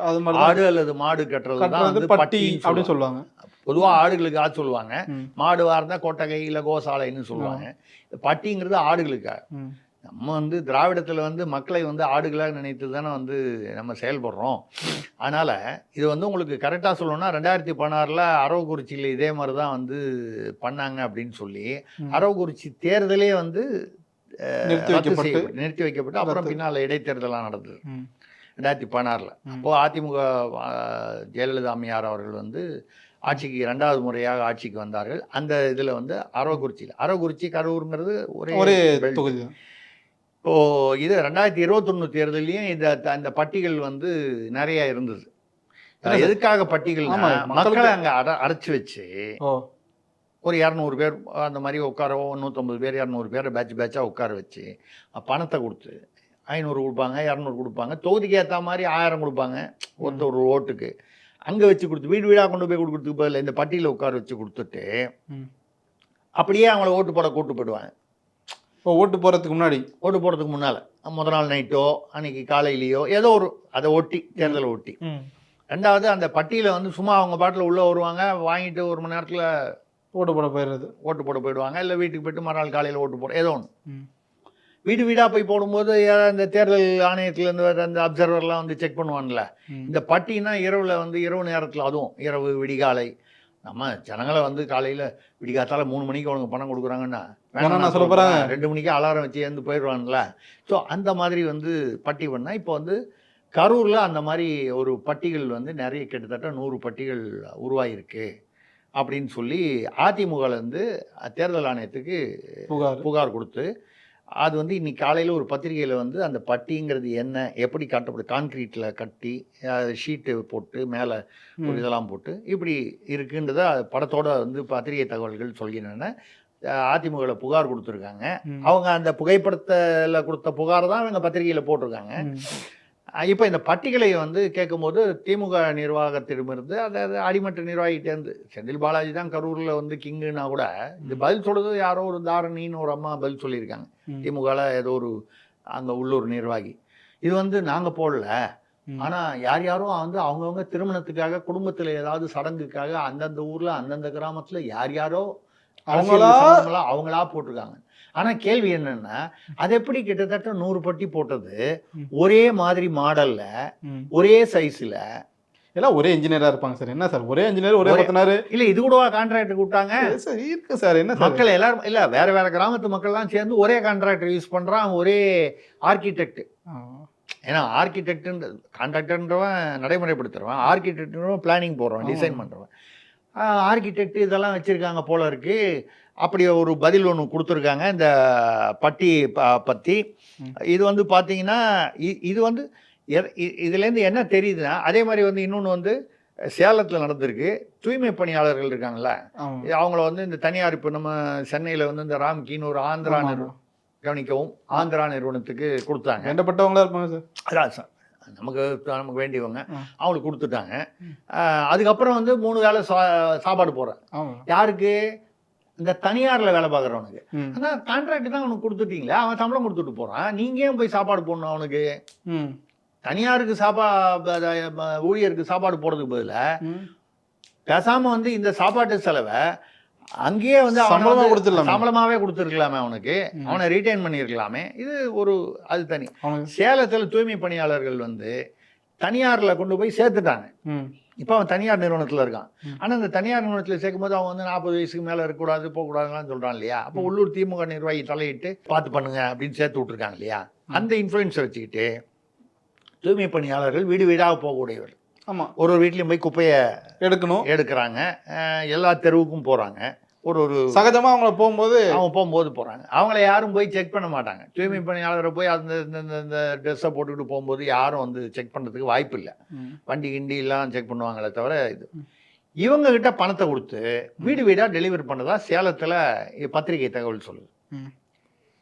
S1: அது மாதிரி
S2: ஆடு அல்லது மாடு கட்டுறது தான் வந்து
S1: பட்டி
S2: பட்டின்னு
S1: அப்படின்னு
S2: சொல்லுவாங்க.
S1: சொல்லுவாங்க.
S2: பொதுவாக ஆடுகளுக்கு சொல்லுவாங்க,
S1: ம்.
S2: மாடுவாக இருந்தால் கொட்டகை இல்லை கோசாலைன்னு சொல்லுவாங்க. பட்டிங்கிறது ஆடுகளுக்காக.
S1: ம்.
S2: நம்ம வந்து திராவிடத்தில் வந்து மக்களை வந்து ஆடுகளாக நினைத்து தானே வந்து நம்ம செயல்படுறோம். அதனால் இது வந்து உங்களுக்கு கரெக்டாக சொல்லணும்னா 2016 அரவக்குறிச்சியில் இதே மாதிரி தான் வந்து பண்ணாங்க அப்படின்னு சொல்லி அரவக்குறிச்சி தேர்தலே வந்து நிறுத்தி வைக்கப்பட்டு அப்புறம் பின்னால் இடைத்தேர்தலாம் நடந்தது 2016. அப்போது அதிமுக ஜெயலலிதா அம்மையார் அவர்கள் வந்து ஆட்சிக்கு 2வது முறையாக ஆட்சிக்கு வந்தார்கள். அந்த இதில் வந்து அரவக்குறிச்சி கரூருங்கிறது ஒரே
S1: தொகுதி தான்.
S2: இப்போது இது 2021 தேர்தலையும் அந்த பட்டிகள் வந்து நிறைய இருந்தது. எதுக்காக பட்டிகள் மக்களை அங்கே அடைச்சி வச்சு ஒரு 200 பேர் அந்த மாதிரி உட்கார 150 பேர் 200 பேரை பேட்சாக உட்கார வச்சு பணத்தை கொடுத்து 500 கொடுப்பாங்க, 200 கொடுப்பாங்க, தொகுதிக்கு ஏற்ற மாதிரி 1000 கொடுப்பாங்க ஒரு ஓட்டுக்கு. அங்கே வச்சு கொடுத்து வீடு வீடாக கொண்டு போய் கொடுக்குறதுக்கு பதில் இந்த பட்டியலில் உட்கார வச்சு கொடுத்துட்டு அப்படியே அவங்கள ஓட்டு போட கூட்டு போயிடுவாங்க.
S1: ஓட்டு போகிறதுக்கு
S2: முன்னால் முத நாள் நைட்டோ அன்னைக்கு காலையிலையோ ஏதோ ஒரு அதை ஒட்டி தேர்தலை ஒட்டி. 2வது அந்த பட்டியலை வந்து சும்மா அவங்க பாட்டில் உள்ளே வருவாங்க, வாங்கிட்டு 1 மணி நேரத்தில் ஓட்டு போட போயிடுவாங்க. இல்லை வீட்டுக்கு போய்ட்டு மறுநாள் காலையில் ஓட்டு போட ஏதோ ஒன்று வீடு வீடாக போய் போடும்போது இந்த தேர்தல் ஆணையத்துலேருந்து அந்த அப்சர்வர்லாம் வந்து செக் பண்ணுவாங்கல்ல. இந்த பட்டினா இரவில் வந்து இரவு நேரத்தில், அதுவும் இரவு விடிகாலை, நம்ம ஜனங்களை வந்து காலையில் விடிகாத்தால 3 மணிக்கு அவங்க பணம் கொடுக்குறாங்கன்னா 2 மணிக்கு அலாரம் வச்சு எழுந்து போயிடுவாங்கல்ல. ஸோ அந்த மாதிரி வந்து பட்டி பண்ணால் இப்போ வந்து கரூரில் அந்த மாதிரி ஒரு பட்டிகள் வந்து நிறைய கிட்டத்தட்ட 100 பட்டிகள் உருவாகிருக்கு அப்படின்னு சொல்லி அதிமுகலேருந்து தேர்தல் ஆணையத்துக்கு புகார் கொடுத்து அது வந்து இன்னைக்கு காலையில் ஒரு பத்திரிகையில் வந்து அந்த பட்டிங்கிறது என்ன, எப்படி கட்டப்படுது, கான்கிரீட்டில் கட்டி ஷீட்டு போட்டு மேலே ஒரு இதெல்லாம் போட்டு இப்படி இருக்குன்றத படத்தோட வந்து பத்திரிகை தகவல்கள் சொல்கின்றன. அதிமுகவில் புகார் கொடுத்துருக்காங்க. அவங்க அந்த புகைப்படத்தில் கொடுத்த புகார் தான் அவங்க பத்திரிகையில் போட்டிருக்காங்க. இப்போ இந்த பட்டிகளை வந்து கேட்கும்போது திமுக நிர்வாகத்திடமிருந்து அதாவது அடிமட்ட நிர்வாகிட்டேருந்து செந்தில் பாலாஜி தான் கரூரில் வந்து கிங்குன்னா கூட இது பதில் சொல்கிறது யாரோ ஒரு தாரணின்னு ஒரு அம்மா பதில் சொல்லியிருக்காங்க. திமுகவில் ஏதோ ஒரு அங்கே உள்ளூர் நிர்வாகி இது வந்து நாங்கள் போடல, ஆனால் யாரும் வந்து அவங்கவுங்க திருமணத்துக்காக குடும்பத்தில் ஏதாவது சடங்குக்காக அந்தந்த ஊரில் அந்தந்த கிராமத்தில் யாரோ அவங்களா போட்டிருக்காங்க. ஆனால் கேள்வி என்னன்னா அது எப்படி கிட்டத்தட்ட 100 பட்டி போட்டது ஒரே மாதிரி மாடல்ல ஒரே சைஸ்ல
S1: எல்லாம் ஒரே இன்ஜினியரா இருப்பாங்க சார். என்ன சார் ஒரே இன்ஜினியர் ஒரே பத்தினாரு
S2: இல்ல இது கூட கான்ட்ராக்டர் கூட்டாங்க
S1: இருக்கு சார். என்ன
S2: மக்கள் எல்லாரும் இல்ல வேற கிராமத்து மக்கள்லாம் சேர்ந்து ஒரே கான்ட்ராக்டர் யூஸ் பண்றான், ஒரே ஆர்கிடெக்ட். ஏன்னா ஆர்கிடெக்ட் கான்ட்ராக்டர்ன்றவன் நடைமுறைப்படுத்துறவன், ஆர்கிடெக்ட்ன்றவன் பிளானிங் போடுறவன், டிசைன் பண்றவன். ஆர்கிடெக்ட் இதெல்லாம் வச்சுருக்காங்க போல இருக்குது. அப்படி ஒரு பதில் ஒன்று கொடுத்துருக்காங்க இந்த பட்டி பற்றி. இது வந்து பார்த்தீங்கன்னா இது வந்து இதுலேருந்து என்ன தெரியுதுன்னா அதே மாதிரி வந்து இன்னொன்று வந்து சேலத்தில் நடந்திருக்கு. தூய்மை பணியாளர்கள் இருக்காங்கல்ல, அவங்கள வந்து இந்த தனியார் இப்போ நம்ம சென்னையில் வந்து இந்த ராம்கின்னு ஒரு ஆந்திரா கவனிக்கவும் ஆந்திரா நிறுவனத்துக்கு கொடுத்தாங்க.
S1: வேண்டப்பட்டவங்களா இருப்பாங்க சார்.
S2: அதான் சார் நமக்கு வேண்டியவங்க அவங்களுக்கு கொடுத்துட்டாங்க. அதுக்கப்புறம் வந்து 3 வேளை சாப்பாடு போடுறேன். யாருக்கு? இந்த தனியாரில் வேலை பார்க்குறவனுக்கு. ஆனால் கான்ட்ராக்ட் தான் அவனுக்கு கொடுத்துட்டீங்களே, அவன் சம்பளம் கொடுத்துட்டு போகிறான், நீங்கள் ஏன் போய் சாப்பாடு போடணும் அவனுக்கு? தனியாருக்கு ஊழியருக்கு சாப்பாடு போடுறதுக்கு பதிலாக பேசாமல் வந்து இந்த சாப்பாட்டு செலவை அங்கேயே வந்து சம்பளமாகவே கொடுத்துருக்கலாமே அவனுக்கு, அவனை ரீட்டைன் பண்ணியிருக்கலாமே. இது ஒரு அது தனி. சேலத்தில் தூய்மை பணியாளர்கள் வந்து தனியாரில் கொண்டு போய் சேர்த்துட்டாங்க. இப்போ அவன் தனியார் நிறுவனத்தில் இருக்கான். ஆனால் இந்த தனியார் நிறுவனத்தில் சேர்க்கும்போது அவன் வந்து 40 வயசுக்கு மேலே இருக்கக்கூடாது, போகக்கூடாதுன்னு சொல்கிறான் இல்லையா. அப்போ உள்ளூர் திமுக நிர்வாகி தலையிட்டு பார்த்து பண்ணுங்க அப்படின்னு சேர்த்து விட்ருக்காங்க இல்லையா. அந்த இன்ஃப்ளூயன்ஸை வச்சுக்கிட்டு தூய்மை பணியாளர்கள் வீடு வீடாக போகக்கூடியவர்கள். ஆமாம், ஒரு வீட்லேயும் போய் குப்பையை எடுக்கிறாங்க, எல்லா தெருவுக்கும் போகிறாங்க. ஒரு
S1: சகஜமாக அவங்கள
S2: போகும்போது போகிறாங்க. அவங்கள யாரும் போய் செக் பண்ண மாட்டாங்க. தூய்மை பணியாளரை போய் அந்த ட்ரெஸ்ஸை போட்டுக்கிட்டு போகும்போது யாரும் வந்து செக் பண்ணுறதுக்கு வாய்ப்பு இல்லை. வண்டி கிண்டிலாம் செக் பண்ணுவாங்களே தவிர இது இவங்ககிட்ட பணத்தை கொடுத்து வீடு வீடாக டெலிவரி பண்ணதா சேலத்தில் பத்திரிகை தகவல் சொல்லுது.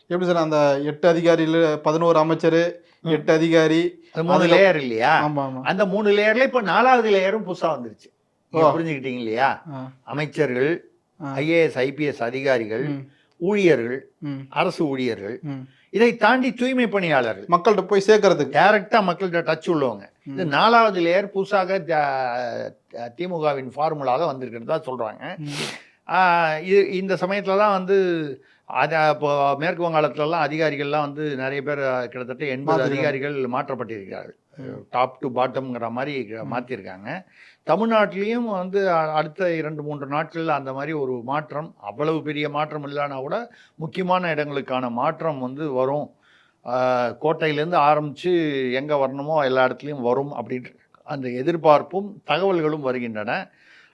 S1: எப்படி சார் அந்த 8 அதிகாரியில் 11 அமைச்சர் 8 அதிகாரி
S2: 3 லேயர் இல்லையா? அந்த 3 லேயர்ல இப்போ 4வது லேயரும் புதுசாக வந்துருச்சு. புரிஞ்சுக்கிட்டீங்க இல்லையா? அமைச்சர்கள், IAS IPS அதிகாரிகள், ஊழியர்கள்,
S1: ம்.
S2: அரசு ஊழியர்கள்,
S1: ம்.
S2: இதை தாண்டி தூய்மை பணியாளர்கள்,
S1: மக்கள்கிட்ட போய் சேர்க்கறதுக்கு.
S2: டைரக்டா மக்கள்கிட்ட டச் உள்ளவங்க. இது 4வது லேயர் புதுசாக திமுகவின் ஃபார்முலாக வந்திருக்கிறதா சொல்றாங்க.
S1: ம்.
S2: இது இந்த சமயத்துல தான் வந்து இப்போ மேற்கு வங்காளத்துலலாம் அதிகாரிகள்லாம் வந்து நிறைய பேர் கிட்டத்தட்ட 80
S1: மாத்திருக்காங்க.
S2: அதிகாரிகள் மாற்றப்பட்டிருக்கிறார்கள். டாப் டு பாட்டம்ங்கிற மாதிரி மாற்றிருக்காங்க. தமிழ்நாட்டிலையும் வந்து அடுத்த 2-3 நாட்களில் அந்த மாதிரி ஒரு மாற்றம், அவ்வளவு பெரிய மாற்றம் இல்லைன்னா கூட முக்கியமான இடங்களுக்கான மாற்றம் வந்து வரும். கோட்டையிலேருந்து ஆரம்பித்து எங்கே வரணுமோ எல்லா இடத்துலையும் வரும் அப்படின்ற அந்த எதிர்பார்ப்பும் தகவல்களும் வருகின்றன.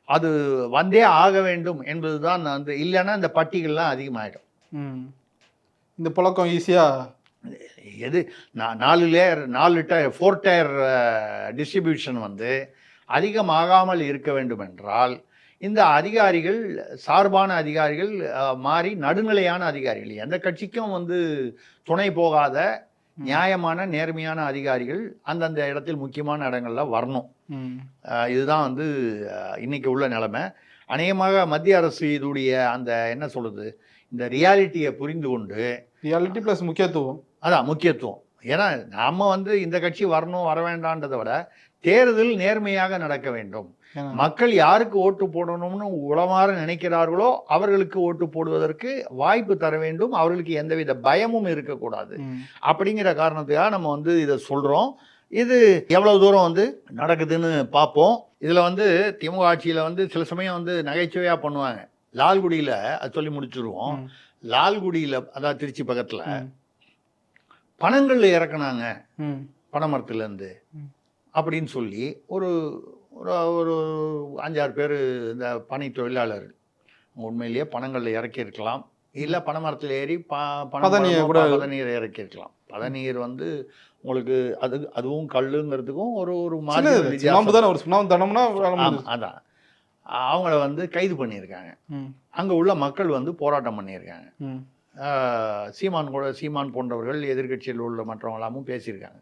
S2: அது வந்தே ஆக வேண்டும் என்பது தான் வந்து, இல்லைன்னா இந்த பட்டிகள்லாம் அதிகமாகிடும்.
S1: இந்த புழக்கம் ஈஸியாக
S2: எது 4 லேயர் 4 டயர் டிஸ்ட்ரிபியூஷன் வந்து அதிகமாகாமல் இருக்க வேண்டும் என்றால் இந்த அதிகாரிகள் சார்பான அதிகாரிகள் மாறி நடுநிலையான அதிகாரிகள், எந்த கட்சிக்கும் வந்து துணை போகாத நியாயமான நேர்மையான அதிகாரிகள் அந்தந்த இடத்தில் முக்கியமான இடங்கள்ல வரணும். இதுதான் வந்து இன்னைக்கு உள்ள நிலைமை. அநேகமாக மத்திய அரசு இதுடைய அந்த என்ன சொல்றது, இந்த ரியாலிட்டியை புரிந்து கொண்டு,
S1: ரியாலிட்டி ப்ளஸ் முக்கியத்துவம்,
S2: அதான் முக்கியத்துவம். ஏன்னா நம்ம வந்து இந்த கட்சி வரணும் வர வேண்டான்றதை விட தேர்தல் நேர்மையாக நடக்க வேண்டும். மக்கள் யாருக்கு ஓட்டு போடணும்னு உளமாற நினைக்கிறார்களோ அவர்களுக்கு ஓட்டு போடுவதற்கு வாய்ப்பு தர வேண்டும். அவர்களுக்கு எந்தவித பயமும் இருக்கக்கூடாது. அப்படிங்கிற காரணத்துக்காக நம்ம வந்து இதை சொல்றோம். இது எவ்வளவு தூரம் வந்து நடக்குதுன்னு பார்ப்போம். இதுல வந்து திமுக ஆட்சியில வந்து சில சமயம் வந்து நகைச்சுவையா பண்ணுவாங்க. லால்குடியில அது சொல்லி முடிச்சிருவோம். லால்குடியில, அதாவது திருச்சி பக்கத்துல பணங்கள்ல இறக்குனாங்க பனைமரத்துல இருந்து அப்படின்னு சொல்லி ஒரு ஒரு 5-6 பேர் இந்த பனை தொழிலாளர்கள் உண்மையிலேயே பணங்கள்ல இறக்கி இருக்கலாம், இல்ல பனைமரத்தில் ஏறி பதநீரை இறக்கி இருக்கலாம். பதநீர் வந்து உங்களுக்கு அதுவும் கல்லுங்கிறதுக்கும் ஒரு அதான் அவங்கள வந்து கைது பண்ணியிருக்காங்க. அங்க உள்ள மக்கள் வந்து போராட்டம் பண்ணியிருக்காங்க. சீமான் போன்றவர்கள் எதிர்கட்சியில் உள்ள மற்றவங்களாமும் பேசியிருக்காங்க.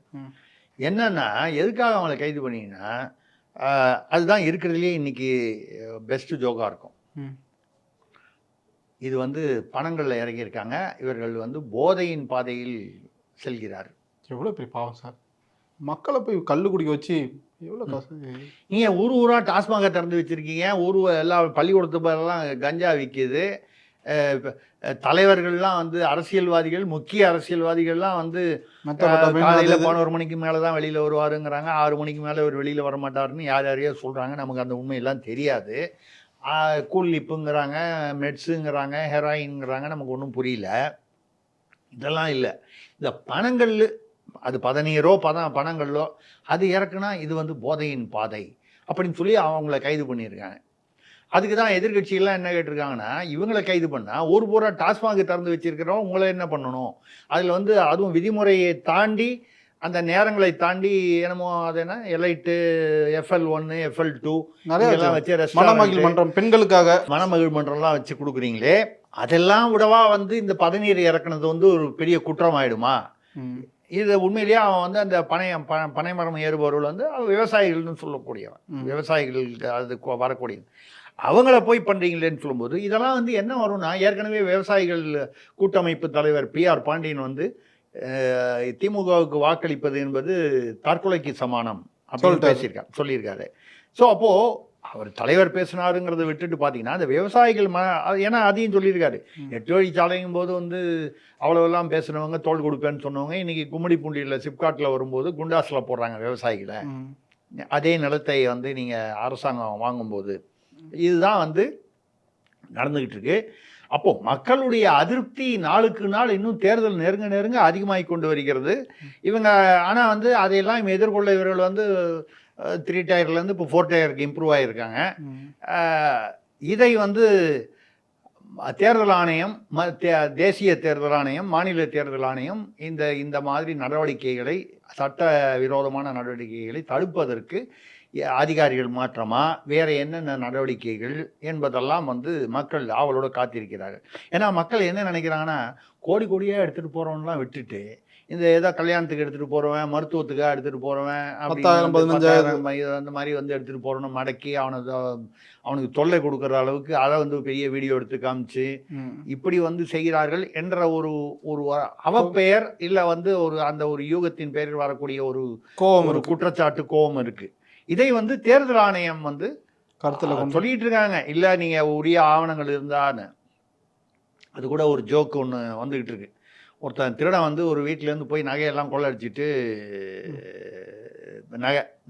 S2: என்னன்னா எதுக்காக அவங்கள கைது பண்ணிங்கன்னா அதுதான் இருக்கிறதுலே இன்னைக்கு பெஸ்ட் ஜோக்கா இருக்கும். இது வந்து பணங்கள்ல இறங்கியிருக்காங்க, இவர்கள் வந்து போதையின் பாதையில் செல்கிறார்.
S1: எவ்வளோ பெரிய பாவம் சார், மக்களை போய் கல்லு குடிக்க வச்சு எவ்வளோ காசு.
S2: நீங்கள் ஊராக டாஸ்மாக திறந்து வச்சுருக்கீங்க, எல்லா பள்ளிக்கூடத்து பேரெல்லாம் கஞ்சா விற்கிது. தலைவர்கள்லாம் வந்து அரசியல்வாதிகள், முக்கிய அரசியல்வாதிகள்லாம் வந்து காலையில் 11 மணிக்கு மேலே தான் வெளியில் வருவாருங்கிறாங்க, 6 மணிக்கு மேலே அவர் வெளியில் வர மாட்டாருன்னு யார் யாரையோ சொல்கிறாங்க. நமக்கு அந்த உண்மையெல்லாம் தெரியாது. கூல்லிப்புங்கிறாங்க, மெட்ஸுங்கிறாங்க, ஹெராயின்ங்கிறாங்க, நமக்கு ஒன்றும் புரியல. இதெல்லாம் இல்லை. இந்த பணங்கள், அது பதநீரோ பணங்களோ அது இறக்குனா இது வந்து போதையின் பாதை அப்படின்னு சொல்லி அவங்கள கைது பண்ணியிருக்காங்க. அதுக்கு தான் எதிர்கட்சிகள்லாம் என்ன கேட்டிருக்காங்கன்னா, இவங்களை கைது பண்ணால் ஒரு பூரா டாஸ்மாக் திறந்து வச்சிருக்கிறோம், உங்களை என்ன பண்ணணும்? அதில் வந்து அதுவும் விதிமுறையை தாண்டி அந்த நேரங்களை தாண்டி என்னமோ அது என்ன எலைட்டு, FL1, FL2 நிறைய வச்சு
S1: மனமகிழ் மன்றம், பெண்களுக்காக
S2: மனமகிழ் மன்றம்லாம் வச்சு கொடுக்குறீங்களே, அதெல்லாம் விடவா வந்து இந்த பதநீர் இறக்குனது வந்து ஒரு பெரிய குற்றம் ஆயிடுமா? இது உண்மையிலேயே அவன் வந்து அந்த பனைமரம் ஏறுபவர்கள் வந்து விவசாயிகள்னு சொல்லக்கூடியவன், விவசாயிகளுக்கு அது வரக்கூடியது. அவங்கள போய் பண்ணுறீங்களேன்னு சொல்லும்போது இதெல்லாம் வந்து என்ன வரும்னா, ஏற்கனவே விவசாயிகள் கூட்டமைப்பு தலைவர் PR பாண்டியன் வந்து திமுகவுக்கு வாக்களிப்பது என்பது தற்கொலைக்கு சமானம் அப்படின்னு சொல்லியிருக்காரு. ஸோ அப்போது அவர் தலைவர் பேசினாருங்கிறத விட்டுட்டு பார்த்தீங்கன்னா அந்த விவசாயிகள் ஏன்னா அதையும் சொல்லியிருக்காரு. 8 வழிச்சாலையும் போது வந்து அவ்வளோவெல்லாம் பேசுனவங்க தோல் கொடுப்பேன்னு சொன்னவங்க இன்றைக்கி கும்மிடிப்பூண்டியில் சிப்காட்டில் வரும்போது குண்டாஸில் போடுறாங்க விவசாயிகளை. அதே நிலத்தை வந்து நீங்கள் அரசாங்கம் வாங்கும்போது இதுதான் வந்து நடந்துக்கிட்டு இருக்கு. அப்போது மக்களுடைய அதிருப்தி நாளுக்கு நாள் இன்னும் தேர்தல் நெருங்க அதிகமாகி கொண்டு வருகிறது. இவங்க ஆனால் வந்து அதையெல்லாம் எதிர்கொள்ள இவர்கள் வந்து 3 டயர்லேருந்து இப்போ 4 டயருக்கு இம்ப்ரூவ் ஆகியிருக்காங்க. இதை வந்து தேர்தல் ஆணையம், தேசிய தேர்தல் ஆணையம், மாநில தேர்தல் ஆணையம் இந்த மாதிரி நடவடிக்கைகளை, சட்ட விரோதமான நடவடிக்கைகளை தடுப்பதற்கு அதிகாரிகள் மாற்றமா வேற என்னென்ன நடவடிக்கைகள் என்பதெல்லாம் வந்து மக்கள் ஆவலோடு காத்திருக்கிறார்கள். ஏன்னா மக்கள் என்ன நினைக்கிறாங்கன்னா, கோடியாக எடுத்துகிட்டு போகிறவங்களாம் விட்டுட்டு இந்த ஏதோ கல்யாணத்துக்கு எடுத்துகிட்டு போகிறவன், மருத்துவத்துக்காக எடுத்துகிட்டு போகிறவன்,
S1: 10,000 15,000
S2: அந்த மாதிரி வந்து எடுத்துகிட்டு போகிறவன மடக்கி அவனுக்கு தொல்லை கொடுக்குற அளவுக்கு அதை வந்து பெரிய வீடியோ எடுத்து காமிச்சு இப்படி வந்து செய்கிறார்கள் என்ற ஒரு ஒரு அவப்பெயர் இல்லை வந்து அந்த ஒரு யூகத்தின் பெயரில் வரக்கூடிய ஒரு குற்றச்சாட்டு, கோபம் இருக்குது. இதை வந்து தேர்தல் ஆணையம் வந்து
S1: கருத்தில்
S2: சொல்லிட்டு இருக்காங்க. இல்லை நீங்கள் உரிய ஆவணங்கள் இருந்தான்னு. அது கூட ஒரு ஜோக்கு ஒன்று வந்துக்கிட்டு இருக்கு. ஒருத்தன் திருடன் வந்து ஒரு வீட்டிலேருந்து போய் நகையெல்லாம் கொள்ளடிச்சிட்டு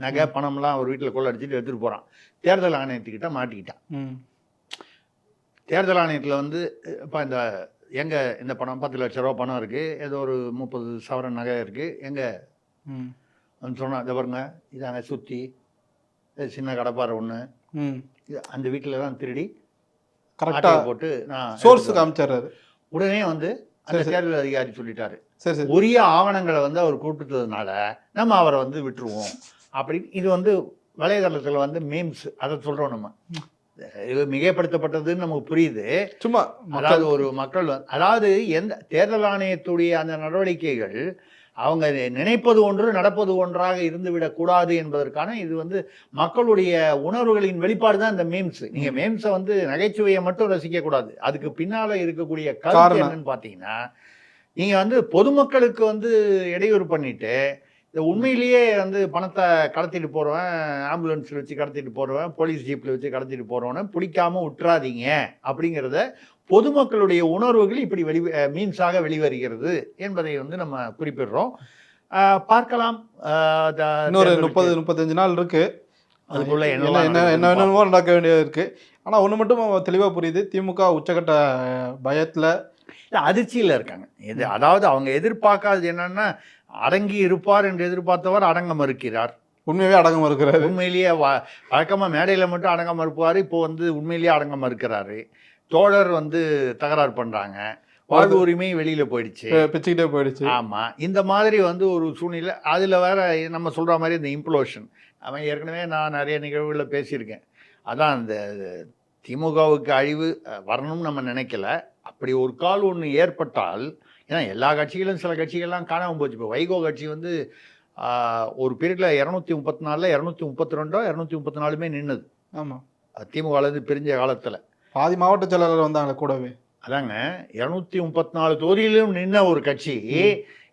S2: நகை பணம்லாம் ஒரு வீட்டில் கொள்ளடிச்சிட்டு எடுத்துகிட்டு போகிறான். தேர்தல் ஆணையத்துக்கிட்ட மாட்டிக்கிட்டான். தேர்தல் ஆணையத்தில் வந்து இப்போ எங்கே இந்த பணம் 10 லட்ச ரூபா பணம் இருக்குது, ஏதோ ஒரு 30 சவரன் நகை இருக்குது, எங்கே சொன்னான், இதை பாருங்க இதாங்க சுற்றி சின்ன கடப்பாறை ஒன்று அந்த வீட்டில் தான் திருடி கரெக்டாக போட்டு நான்
S1: சோர்ஸ் காமிச்சாரு.
S2: உடனே வந்து அந்த தேர்தல் அதிகாரி சொல்லிட்டாரு, உரிய ஆவணங்களை வந்து அவர் கூப்பிட்டதுனால நம்ம அவரை வந்து விட்டுருவோம் அப்படின்னு. இது வந்து வலைதளத்தில் வந்து மீம்ஸ், அதை சொல்கிறோம் நம்ம. இது மிகைப்படுத்தப்பட்டதுன்னு நமக்கு புரியுது.
S1: சும்மா
S2: அதாவது ஒரு மக்கள் அதாவது எந்த தேர்தல் ஆணையத்துடைய அந்த நடவடிக்கைகள் அவங்க நினைப்பது ஒன்று நடப்பது ஒன்றாக இருந்துவிடக்கூடாது என்பதற்கான இது வந்து மக்களுடைய உணர்வுகளின் வெளிப்பாடு தான் இந்த மீம்ஸ். நீங்கள் மீம்ஸை வந்து நகைச்சுவையை மட்டும் ரசிக்கக்கூடாது, அதுக்கு பின்னால் இருக்கக்கூடிய கருத்து என்னன்னு பார்த்தீங்கன்னா, நீங்கள் வந்து பொதுமக்களுக்கு வந்து இடையூறு பண்ணிட்டு இந்த உண்மையிலேயே வந்து பணத்தை கடத்திட்டு போகிறவன், ஆம்புலன்ஸில் வச்சு கடத்திட்டு போகிறவன், போலீஸ் ஜீப்பில் வச்சு கடத்திட்டு போகிறவனை பிடிக்காம விட்டுறாதீங்க அப்படிங்கிறத பொதுமக்களுடைய உணர்வுகள் இப்படி மீன்ஸாக வெளிவருகிறது என்பதை வந்து நம்ம குறிப்பிடுறோம். பார்க்கலாம்,
S1: இன்னொரு 30-35 நாள் இருக்கு,
S2: அதுக்குள்ள
S1: என்னென்னவோ நடக்க வேண்டியது இருக்கு. ஆனால் ஒன்று மட்டும் தெளிவாக புரியுது, திமுக உச்சகட்ட பயத்தில்
S2: அதிர்ச்சியில் இருக்காங்க. இது அதாவது அவங்க எதிர்பார்க்காதது என்னன்னா, அடங்கி இருப்பார் என்று எதிர்பார்த்தவர் அடங்க மறுக்கிறார்.
S1: உண்மையாகவே அடங்க மறுக்கிறார்.
S2: உண்மையிலேயே வழக்கமாக மேடையில் மட்டும் அடங்க மறுப்பார், இப்போ வந்து உண்மையிலேயே அடங்க மறுக்கிறாரு. தோழர் வந்து தகராறு பண்ணுறாங்க, வாழ்வு உரிமை வெளியில் போயிடுச்சு,
S1: பிச்சுக்கிட்டே போயிடுச்சு.
S2: ஆமாம், இந்த மாதிரி வந்து ஒரு சூழ்நிலை. அதில் வேற நம்ம சொல்கிற மாதிரி இந்த இம்ப்ளோஷன், அவன் ஏற்கனவே நான் நிறைய நிகழ்வுகளில் பேசியிருக்கேன். அதான் இந்த திமுகவுக்கு அழிவு வரணும்னு நம்ம நினைக்கல. அப்படி ஒரு கால் ஒன்று ஏற்பட்டால், ஏன்னா எல்லா கட்சிகளும் சில கட்சிகள்லாம் காணாமல் போச்சு. இப்போ வைகோ கட்சி வந்து ஒரு பீரியடில் 234 232 234 நின்றுது.
S1: ஆமாம்,
S2: திமுகலேருந்து பிரிஞ்ச காலத்தில்
S1: பாதி மாவட்ட செயலாளர் வந்தாங்க கூடவே.
S2: அதாங்க 234 தொகுதியிலும் நின்ன ஒரு கட்சி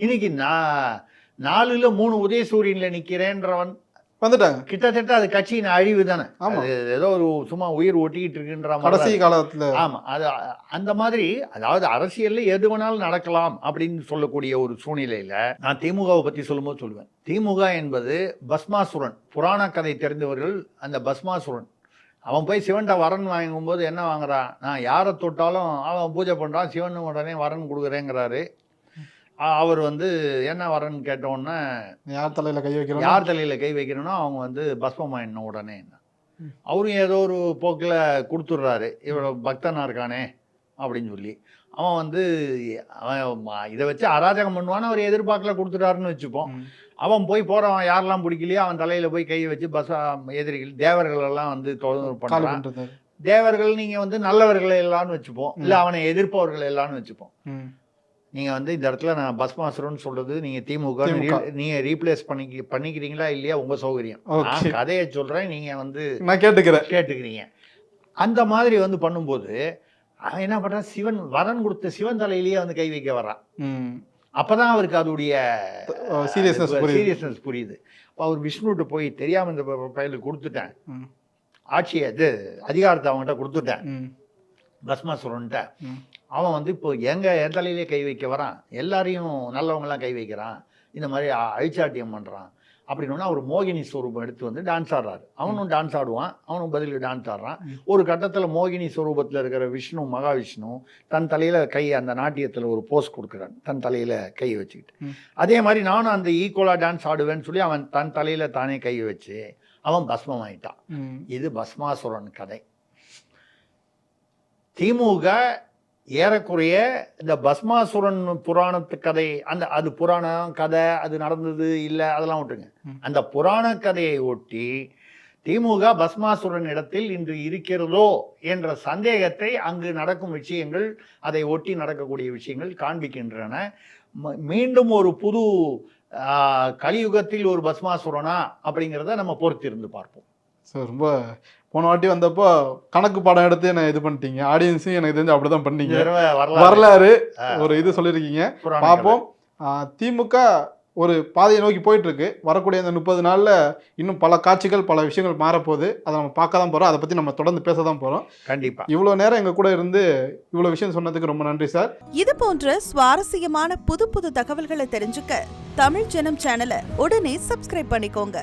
S2: இன்னைக்கு 4ல் 3 உதயசூரியனில் நிற்கிறேன்றவன்
S1: வந்துட்டாங்க.
S2: கிட்டத்தட்ட அது கட்சியின் அழிவு தானே. ஏதோ ஒரு சும்மா உயிர் ஒட்டிக்கிட்டு இருக்குன்ற
S1: கடைசி காலத்தில்.
S2: ஆமாம், அது அந்த மாதிரி. அதாவது அரசியலில் எது வேணாலும் நடக்கலாம் அப்படின்னு சொல்லக்கூடிய ஒரு சூழ்நிலையில் நான் திமுகவை பற்றி சொல்லும்போது சொல்லுவேன், திமுக என்பது பஸ்மாசுரன். புராண கதை தெரிந்தவர்கள் அந்த பஸ்மாசுரன். அவன் போய் சிவன்கிட்ட வரன் வாங்கும்போது என்ன வாங்குறான், நான் யாரை தொட்டாலும் அவன் பூஜை பண்ணுறான், சிவன் உடனே வரன் கொடுக்குறேங்கிறாரு. அவர் வந்து என்ன வரன்னு கேட்டோன்னே,
S1: யார்
S2: தலையில் கை வைக்கணும்னா அவங்க வந்து பஸ்மமாயிடணும் உடனே. அவரும் ஏதோ ஒரு போக்கில் கொடுத்துட்றாரு, இவ்வளோ பக்தனாக இருக்கானே அப்படின்னு சொல்லி. அவன் வந்து அவன் இதை வச்சு அராஜகம் பண்ணுவான்னு அவர் எதிர்பார்க்கல, கொடுத்துட்டாருன்னு வச்சுப்போம். அவன் போய் போகிறவன் யாரெல்லாம் பிடிக்கலையோ அவன் தலையில் போய் கை வச்சு எதிரிகள் தேவர்கள் எல்லாம் வந்து தொந்தரவு பண்ணுறான். தேவர்கள் நீங்கள் வந்து நல்லவர்கள் எல்லாம்னு வச்சுப்போம், இல்லை அவனை எதிர்ப்பவர்கள் எல்லாம்னு வச்சுப்போம். நீங்கள் வந்து இந்த இடத்துல நான் பஸ்மாசுரன்னு சொல்கிறது நீங்கள் திமுக நீங்கள் ரீப்ளேஸ் பண்ணிக்கிறீங்களா இல்லையா உங்கள் சௌகரியம். நான் கதையை சொல்கிறேன், நீங்கள் வந்து
S1: நான்
S2: கேட்டுக்கிறீங்க. அந்த மாதிரி வந்து பண்ணும்போது அவன் என்ன பண்ணுறான், சிவன் வரன் கொடுத்த சிவன் தலையிலேயே வந்து கை வைக்க வர்றான். அப்போதான் அவருக்கு அதோடைய சீரியஸ்னஸ் புரியுது. இப்போ அவர் விஷ்ணுகிட்ட போய் தெரியாமல் இந்த பையலுக்கு கொடுத்துட்டேன், ஆட்சியை அதிகாரத்தை அவங்ககிட்ட கொடுத்துட்டேன் பஸ்மாசுரன்ட்ட. அவன் வந்து இப்போ என் தலையிலே கை வைக்க வரான், எல்லாரையும் நல்லவங்களாம் கை வைக்கிறான், இந்த மாதிரி அழிச்சாட்டியம் பண்ணுறான் அப்படின்னா ஒரு மோகினி ஸ்வரூபம் எடுத்து வந்து டான்ஸ் ஆடுறாரு. அவனும் டான்ஸ் ஆடுவான், அவனும் பதிலுக்கு டான்ஸ் ஆடுறான். ஒரு கட்டத்தில் மோகினி ஸ்வரூபத்தில் இருக்கிற விஷ்ணு, மகாவிஷ்ணு தன் தலையில் கை, அந்த நாட்டியத்தில் ஒரு போஸ் கொடுக்குறான், தன் தலையில் கையை வச்சுக்கிட்டு. அதே மாதிரி நானும் அந்த ஈக்குவலாக டான்ஸ் ஆடுவேன்னு சொல்லி அவன் தன் தலையில் தானே கையை வச்சு அவன் பஸ்மம் ஆயிட்டான். இது பஸ்மாசுரன் கதை. திமுக ஏறக்குறைய இந்த பஸ்மாசுரன் புராணத்து கதை, அது புராணம் கதை, அது நடந்தது இல்லை அதெல்லாம் விட்டுருங்க. அந்த புராண கதையை ஒட்டி திமுக பஸ்மாசுரன் இடத்தில் இன்று இருக்கிறதோ என்ற சந்தேகத்தை அங்கு நடக்கும் விஷயங்கள், அதை ஒட்டி நடக்கக்கூடிய விஷயங்கள் காண்பிக்கின்றன. மீண்டும் ஒரு புது கலியுகத்தில் ஒரு பஸ்மாசுரனா அப்படிங்கிறத நம்ம பொறுத்து இருந்து பார்ப்போம்.
S1: சார் ரொம்ப போன வாட்டி வந்தப்போ கணக்கு பாடம் எடுத்து என்ன இது பண்ணிட்டீங்க, ஆடியன்ஸையும் எனக்கு தெரிஞ்சு அப்படிதான் பண்ணீங்க. வரலாறு ஒரு இது சொல்லியிருக்கீங்க, பார்ப்போம். திமுக ஒரு பாதையை நோக்கி போயிட்டு இருக்கு. வரக்கூடிய இந்த 30 நாள்ல இன்னும் பல காட்சிகள், பல விஷயங்கள் மாறப்போகுது. அதை நம்ம பார்க்க தான் போறோம். அதை பத்தி நம்ம தொடர்ந்து பேச தான் போறோம்.
S2: கண்டிப்பா.
S1: இவ்வளவு நேரம் எங்க கூட இருந்து இவ்வளவு விஷயம் சொன்னதுக்கு ரொம்ப நன்றி சார்.
S3: இது போன்ற சுவாரஸ்யமான புது புது தகவல்களை தெரிஞ்சுக்க தமிழ் ஜனம் சேனலை உடனே சப்ஸ்கிரைப் பண்ணிக்கோங்க.